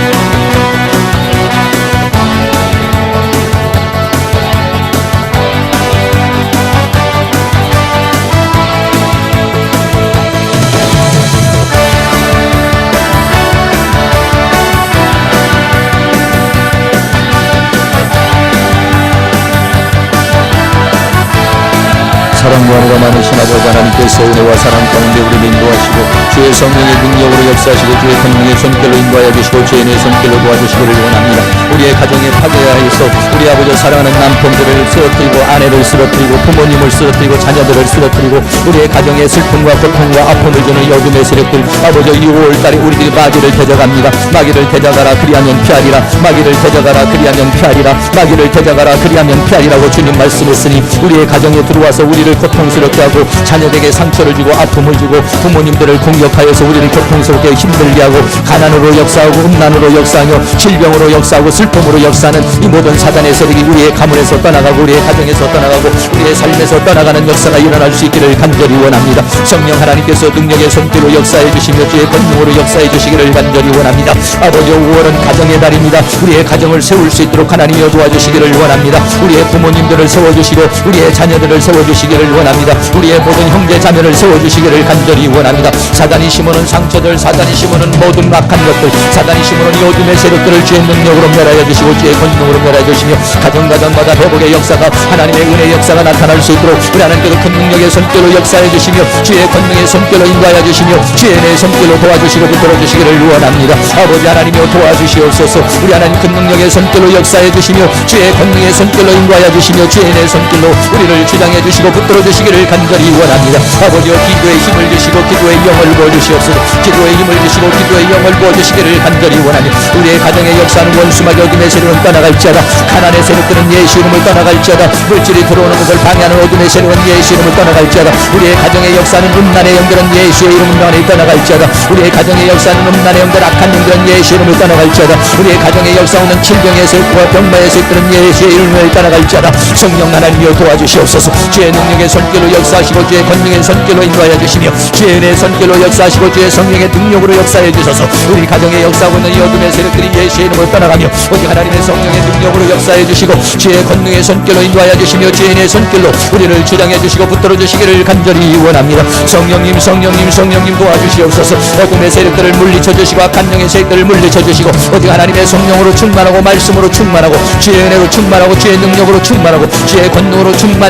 사랑과 은혜가 많으신 아버지 하나님께서 은혜와 사랑 가운데 우리를 인도하시고 주의 성령의 능력으로 역사하시고 주의 권능의 손길로 인도하여 주시고 주의 내 손길로 도와주시기를 원합니다. 우리의 가정에 파괴하여서 우리 아버지 사랑하는 남편들을 쓰러뜨리고 아내를 쓰러뜨리고 부모님을 쓰러뜨리고 자녀들을 쓰러뜨리고 우리의 가정에 슬픔과 고통과 아픔을 주는 이 어둠의 세력들, 아버지 이 5월달에 우리들이 마귀를 대적합니다. 마귀를 대적하라 그리하면 피하리라. 마귀를 대적하라 그리하면 피하리라. 마귀를 대적하라 그리하면 피하리라고 주님 말씀했으니 우리의 가정에 들어와서 우리를 고통스럽게 하고 자녀에게 상처를 주고 아픔을 주고 부모님들을 공격하여서 우리를 고통스럽게 힘들게 하고 가난으로 역사하고 음란으로 역사하며 질병으로 역사하고 슬픔으로 역사하는 이 모든 사단의 세력이 우리의 가문에서 떠나가고 우리의 가정에서 떠나가고 우리의 삶에서 떠나가는 역사가 일어날 수 있기를 간절히 원합니다. 성령 하나님께서 능력의 손길로 역사해 주시며 주의 권능으로 역사해 주시기를 간절히 원합니다. 아버지 5월은 가정의 달입니다. 우리의 가정을 세울 수 있도록 하나님이여 도와주시기를 원합니다. 우리의 부모님들을 세워주시고 우리의 자녀들을 세워주시기를 원합니다. 우리의 모든 형제 자매를 세워주시기를 간절히 원합니다. 사단이 심어놓은 상처들, 사단이 심어놓은 모든 악한 것들, 사단이 심어놓은 이 어둠의 세력들을 주의 능력으로 멸하여 주시고 주의 권능으로 멸하여 주시며 가정마다 회복의 역사가 하나님의 은혜의 역사가 나타날 수 있도록 우리 하나님께서 큰 능력의 손길로 역사해 주시며 주의 권능의 손길로 인도하여 주시며 주의 내 손길로 도와주시고 붙들어 주시기를 원합니다. 아버지 하나님이여 도와주시옵소서. 우리 하나님 큰 능력의 손길로 역사해 주시며 주의 권능의 손길로 인도하여 주시며 주의 내 손길로 우리를 주장해 주시고 붙들어 주시기를 간절히 원합니다. 아버지여 기도의 힘을 주시고 기도의 영을 부어주시옵소서. 기도의 힘을 주시고 기도의 영을 부어주시기를 간절히 원합니다. 우리의 가정에 역사하는 원수마귀 어둠의 세력은 떠나갈지어다. 가난의 세력들은 예수 이름을 떠나갈지어다. 물질이 들어오는 것을 방해하는 어둠의 세력은 예수 이름을 떠나갈지어다. 우리의 가정에 역사하는 음란의 영들은 예수의 이름을 떠나갈지어다. 우리의 가정에 역사하는 음란의 영들, 악한 영들은 예수 이름을 떠나갈지어다. 우리의 가정에 역사하는 질병의 세력과 병마의 세력들은 예수의 이름을 떠나갈지어다. 성령 하나님이여 도와주시옵소서. 주의 능력의 손길로 역사하시고 주의 권능의 손길로 인도하여 주시며 주의 은혜의 손길로 역사하시고 주의 성령의 능력으로 역사해 주소서. 우리 가정에 역사하고 있는 이 어둠의 세력들이 예수의 이름으로 떠나가며 오직 하나님의 성령의 능력으로 역사해 주시고 주의 권능의 손길로 인도하여 주시며 주의 은혜의 손길로 우리를 주장해 주시고 붙들어 주시기를 간절히 원합니다. 성령님, 성령님, 성령님 도와주시옵소서. 어둠의 세력들을 물리쳐 주시고 악한 영의 세력들을 물리쳐 주시고 오직 하나님의 성령으로 충만하고 말씀으로 충만하고 주의 은혜로 충만하고 주의 능력으로 충만하고 주의 권능으로 충만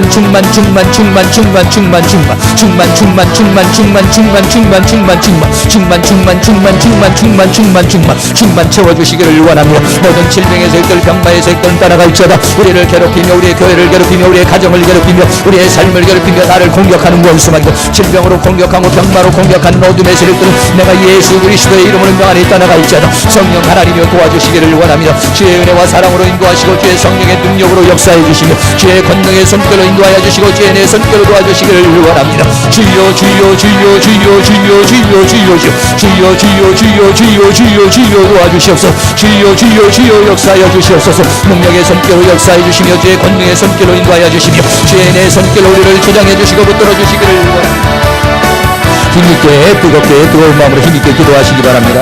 채워주시기를 원합니다. 모든 질병의 세력들, 병마의 세력들은 떠나갈지어다. 우리를 괴롭히며 우리의 교회를 괴롭히며 우리의 가정을 괴롭히며 우리의 삶을 괴롭히며 나를 공격하는 원수마귀, 질병으로 공격하고 병마로 공격하는 어둠의 세력들은 내가 예수 그리스도의 이름으로 명하니 떠나갈지어다. 성령 하나님이여 도와주시기를 원합니다. 주의 은혜와 사랑으로 인도하시고 주의 성령의 능력으로 역사해 주시며 주의 권능의 손길로 인도하여 주시고 주의 내 손길로 도와주시기를 원합니다. 주여 주여 주여 주여 주여 주여 주여 주여 주여 주여 주여 주여 주여 도와주시옵소서. 주여 주여 주여 역사하여 주시옵소서. 능력의 손길로 역사해 주시며 주의 권능의 손길로 인도하여 주시며 주의 내 손길로 우리를 조장해 주시고 붙들어 주시기를 원합니다. 힘있게 뜨겁게 뜨거운 마음으로 힘있게 기도하시기 바랍니다.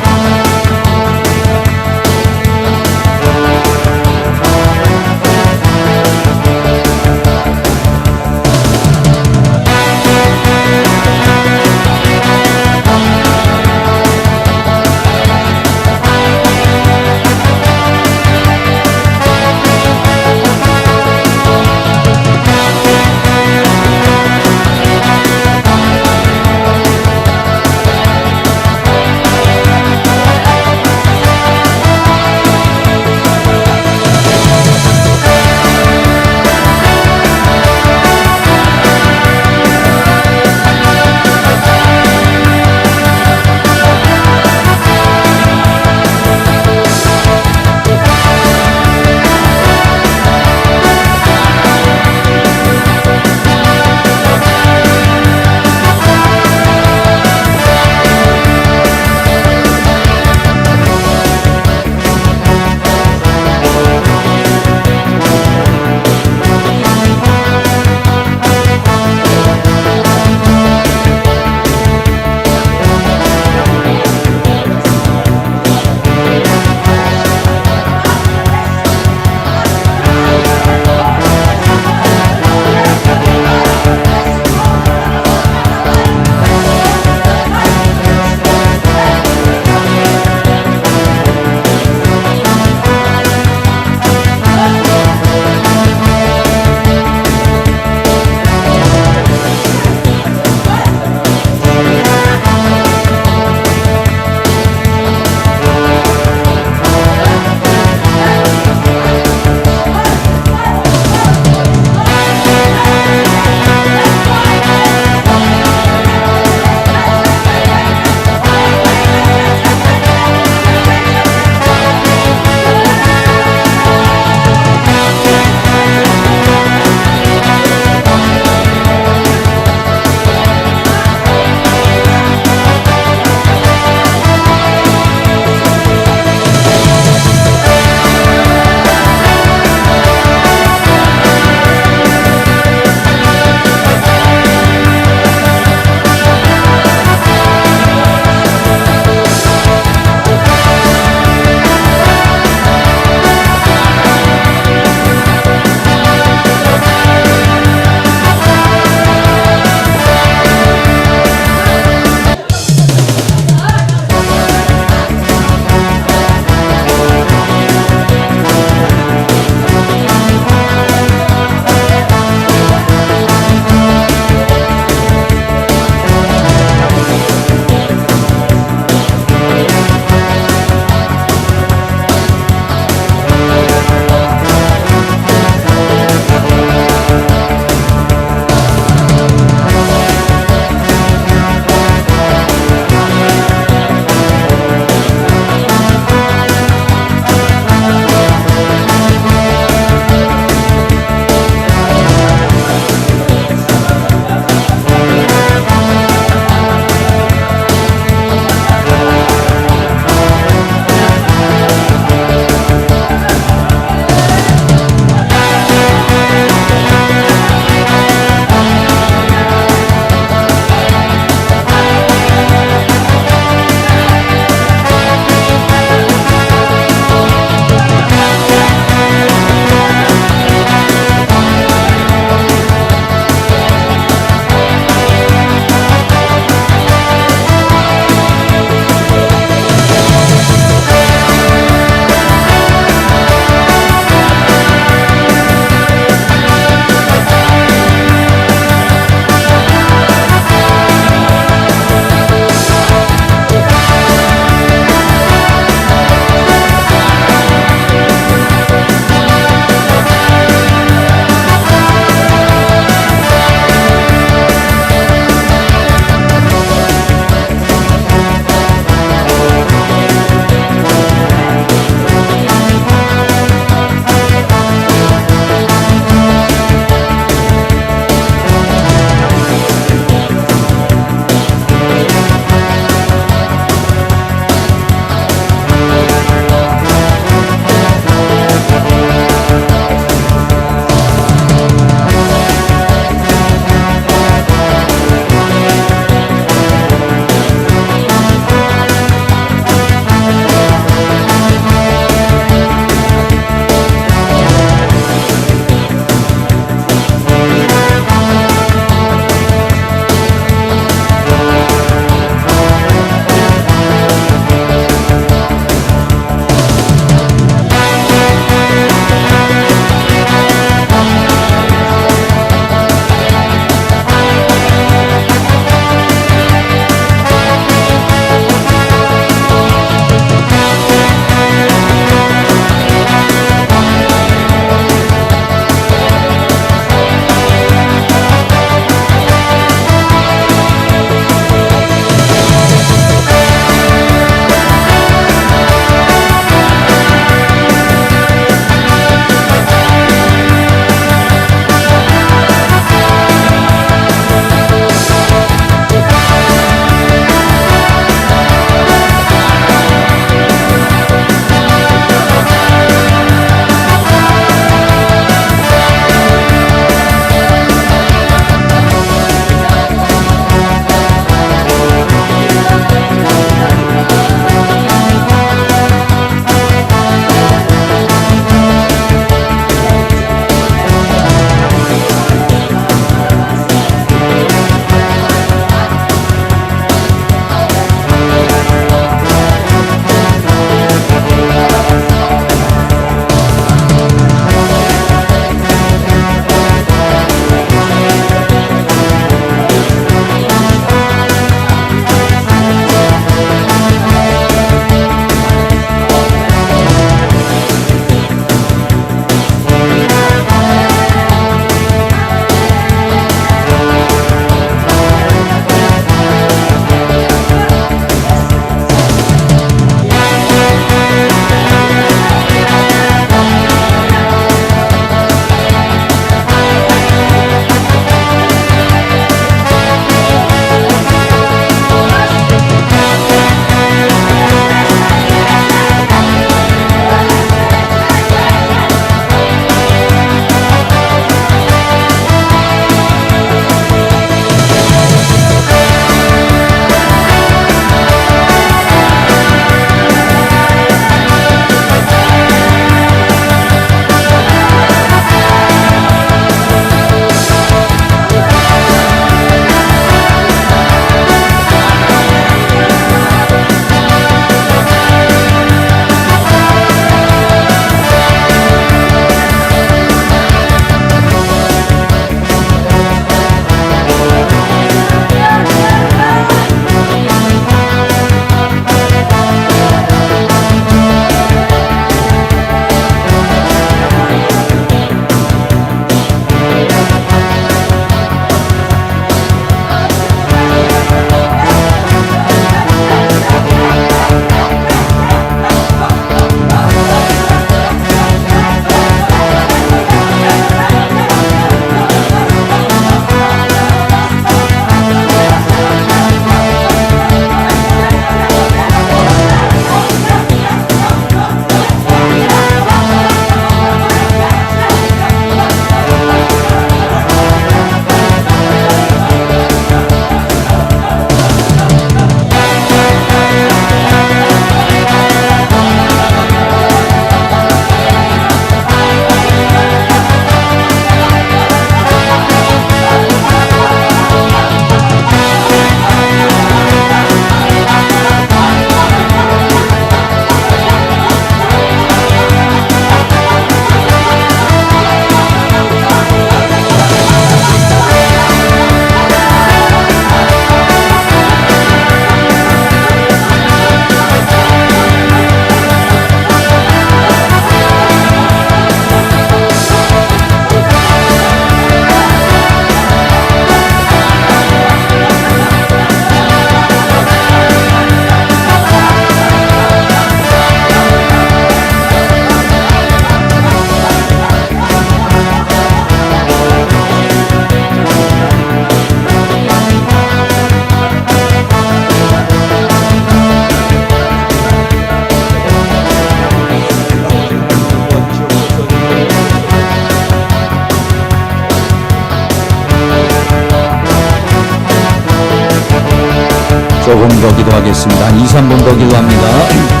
조금 더 기도하겠습니다. 한 2, 3분 더 기도합니다.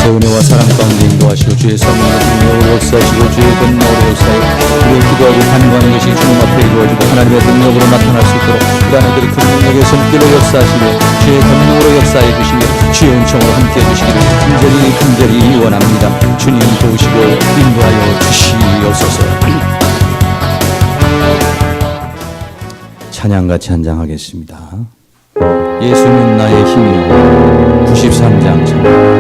은혜와 사랑 가운데 인도하시고 주의 성령의 능력으로 역사하시고 주의 권능으로 역사해 우리가 기도하고 간구하는 것이 주님 앞에 이루어지고 하나님의 능력으로 나타날 수 있도록 우리 안에들이 그 능력의 손길로 역사하시며 주의 권능으로 역사해 주시며 주의 은총으로 함께해 주시기를 간절히 원합니다. 주님 도우시고 인도하여 주시옵소서. 찬양같이 한장하겠습니다. 예수는 나의 힘이요 93장 찬양.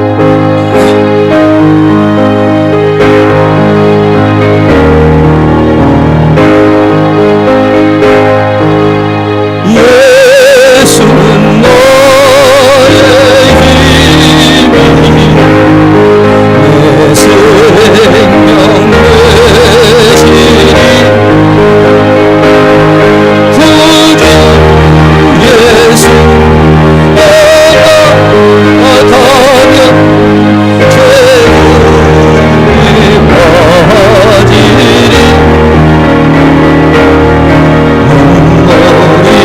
예수는 너의 힘이 내 생명 되시리 구주 예수 내가 어떠면 죄를 퍼지리 눈물이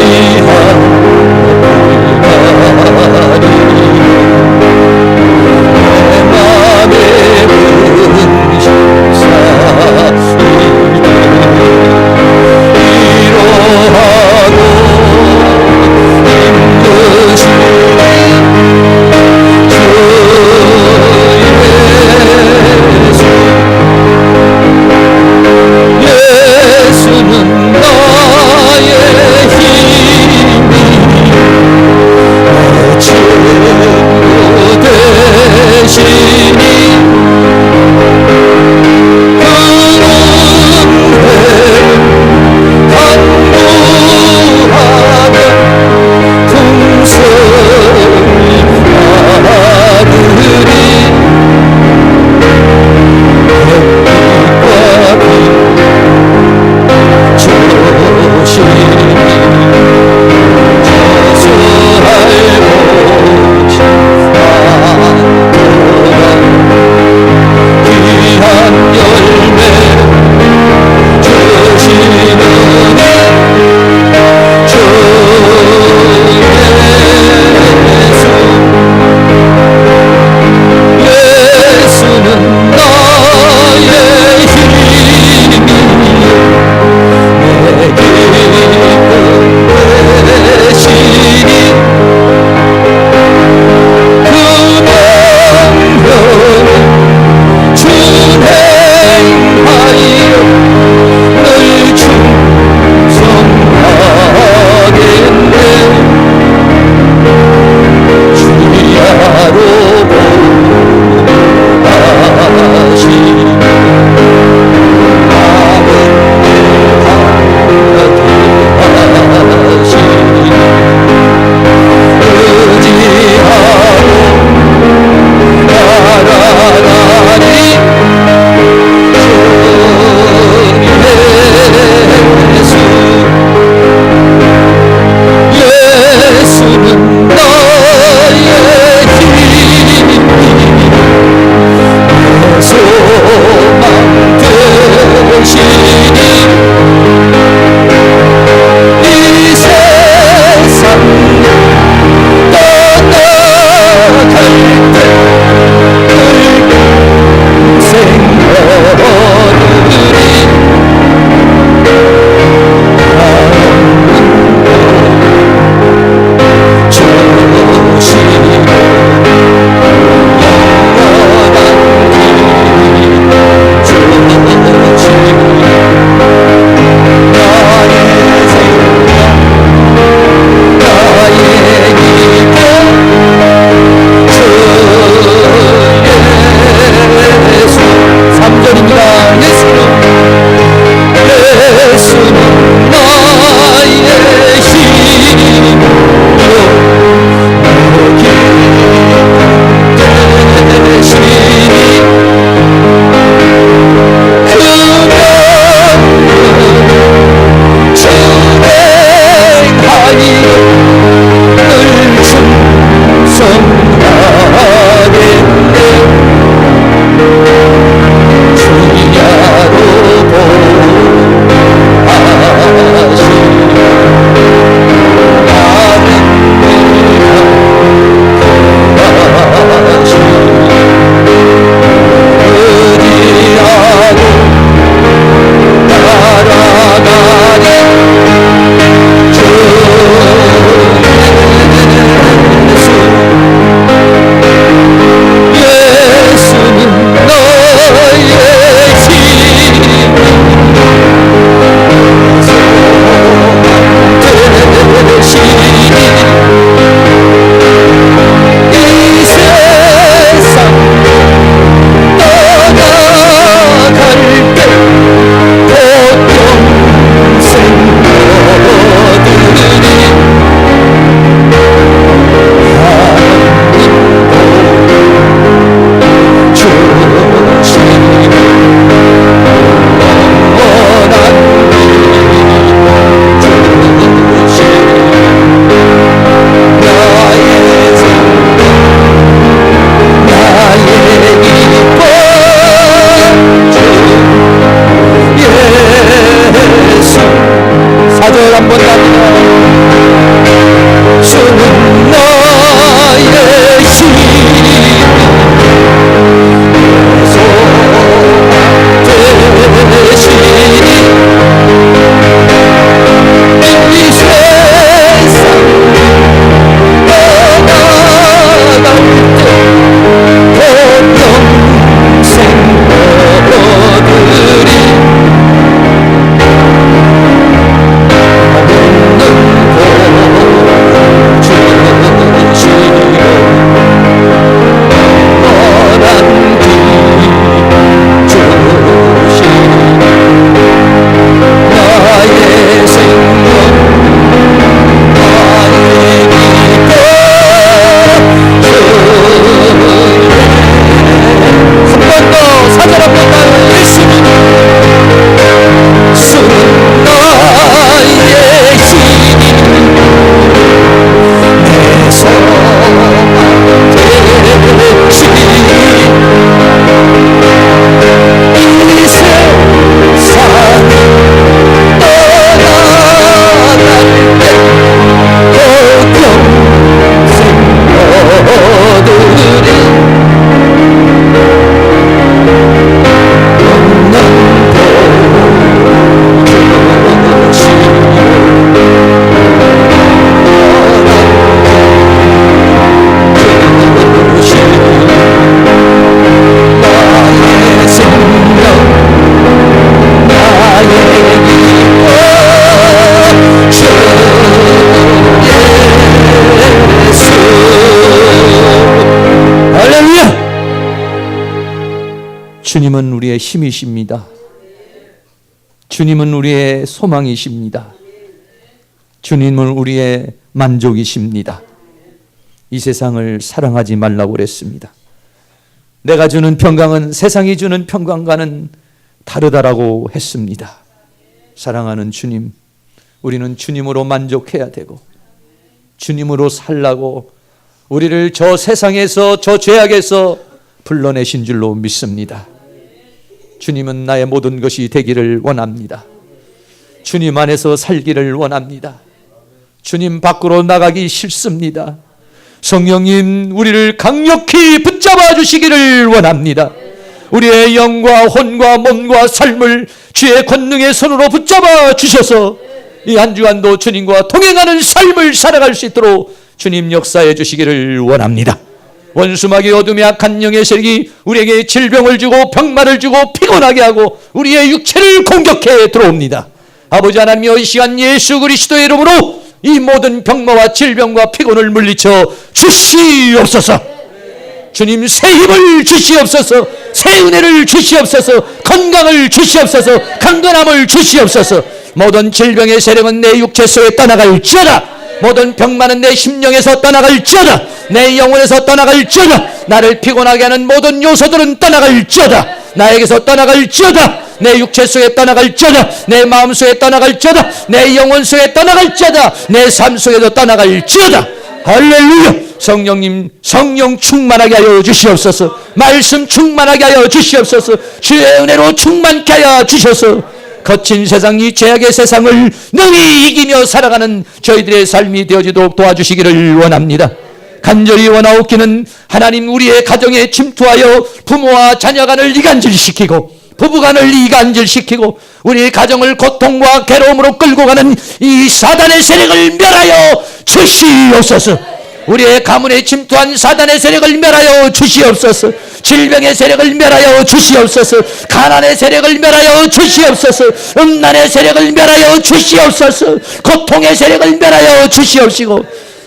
주는 나의 주님은 우리의 힘이십니다. 주님은 우리의 소망이십니다. 주님은 우리의 만족이십니다. 이 세상을 사랑하지 말라고 그랬습니다. 내가 주는 평강은 세상이 주는 평강과는 다르다라고 했습니다. 사랑하는 주님, 우리는 주님으로 만족해야 되고 주님으로 살라고 우리를 저 세상에서 저 죄악에서 불러내신 줄로 믿습니다. 주님은 나의 모든 것이 되기를 원합니다. 주님 안에서 살기를 원합니다. 주님 밖으로 나가기 싫습니다. 성령님, 우리를 강력히 붙잡아 주시기를 원합니다. 우리의 영과 혼과 몸과 삶을 주의 권능의 손으로 붙잡아 주셔서 이 한 주간도 주님과 동행하는 삶을 살아갈 수 있도록 주님 역사해 주시기를 원합니다. 원수마귀 어둠의 악한 영의 세력이 우리에게 질병을 주고 병마를 주고 피곤하게 하고 우리의 육체를 공격해 들어옵니다. 아버지 하나님이여, 이 시간 예수 그리스도의 이름으로 이 모든 병마와 질병과 피곤을 물리쳐 주시옵소서. 주님, 새 힘을 주시옵소서. 새 은혜를 주시옵소서. 건강을 주시옵소서. 강건함을 주시옵소서. 모든 질병의 세력은 내 육체 속에 떠나갈지어다. 모든 병마는 내 심령에서 떠나갈지어다. 내 영혼에서 떠나갈지어다. 나를 피곤하게 하는 모든 요소들은 떠나갈지어다. 나에게서 떠나갈지어다. 내 육체 속에 떠나갈지어다. 내 마음 속에 떠나갈지어다. 내 영혼 속에 떠나갈지어다. 내 삶 속에도 떠나갈지어다. 할렐루야. 성령님, 성령 충만하게 하여 주시옵소서. 말씀 충만하게 하여 주시옵소서. 주의 은혜로 충만케 하여 주셔서 거친 세상, 이 죄악의 세상을 능히 이기며 살아가는 저희들의 삶이 되어지도록 도와주시기를 원합니다. 간절히 원하옵기는 하나님, 우리의 가정에 침투하여 부모와 자녀 간을 이간질시키고 부부간을 이간질시키고 우리의 가정을 고통과 괴로움으로 끌고 가는 이 사단의 세력을 멸하여 주시옵소서. 우리의 가문에 침투한 사단의 세력을 멸하여 주시옵소서. 질병의 세력을 멸하여 주시옵소서. 가난의 세력을 멸하여 주시옵소서. 음란의 세력을 멸하여 주시옵소서. 고통의 세력을 멸하여 주시옵시고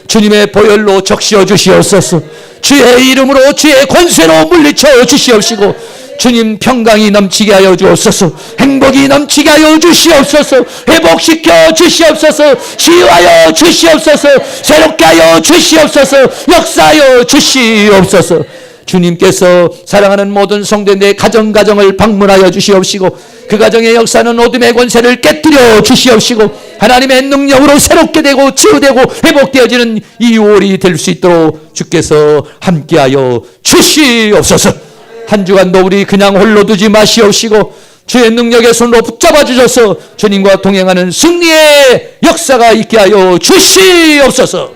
주님의 보혈로 적시어 주시옵소서. 주의 이름으로 주의 권세로 물리쳐 주시옵시고 주님, 평강이 넘치게 하여 주옵소서. 행복이 넘치게 하여 주시옵소서. 회복시켜 주시옵소서. 치유하여 주시옵소서. 새롭게 하여 주시옵소서. 역사하여 주시옵소서. 주님께서 사랑하는 모든 성도의 가정을 방문하여 주시옵시고 그 가정의 역사는 어둠의 권세를 깨뜨려 주시옵시고 하나님의 능력으로 새롭게 되고 치유되고 회복되어지는 이 5월이 될 수 있도록 주께서 함께하여 주시옵소서. 한 주간도 우리 그냥 홀로 두지 마시옵시고 주의 능력의 손으로 붙잡아 주셔서 주님과 동행하는 승리의 역사가 있게 하여 주시옵소서.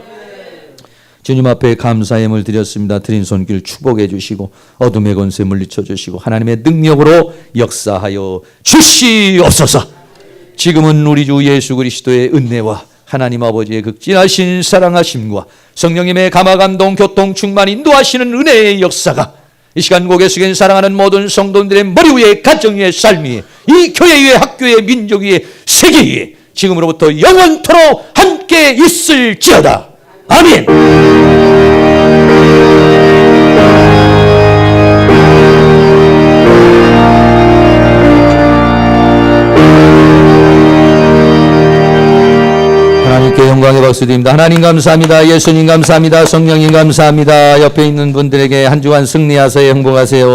주님 앞에 감사의 힘을 드렸습니다. 드린 손길 축복해 주시고 어둠의 권세 물리쳐 주시고 하나님의 능력으로 역사하여 주시옵소서. 지금은 우리 주 예수 그리스도의 은혜와 하나님 아버지의 극진하신 사랑하심과 성령님의 감화감동 교통 충만 인도하시는 은혜의 역사가 이 시간 고개 숙인 사랑하는 모든 성도들의 머리 위에 가정 위에 삶 위에 이 교회 위에 학교 위에 민족 위에 세계 위에 지금으로부터 영원토록 함께 있을지어다. 아멘. 하나님께 영광의 박수 드립니다. 하나님 감사합니다. 예수님 감사합니다. 성령님 감사합니다. 옆에 있는 분들에게 한 주간 승리하세요. 행복하세요.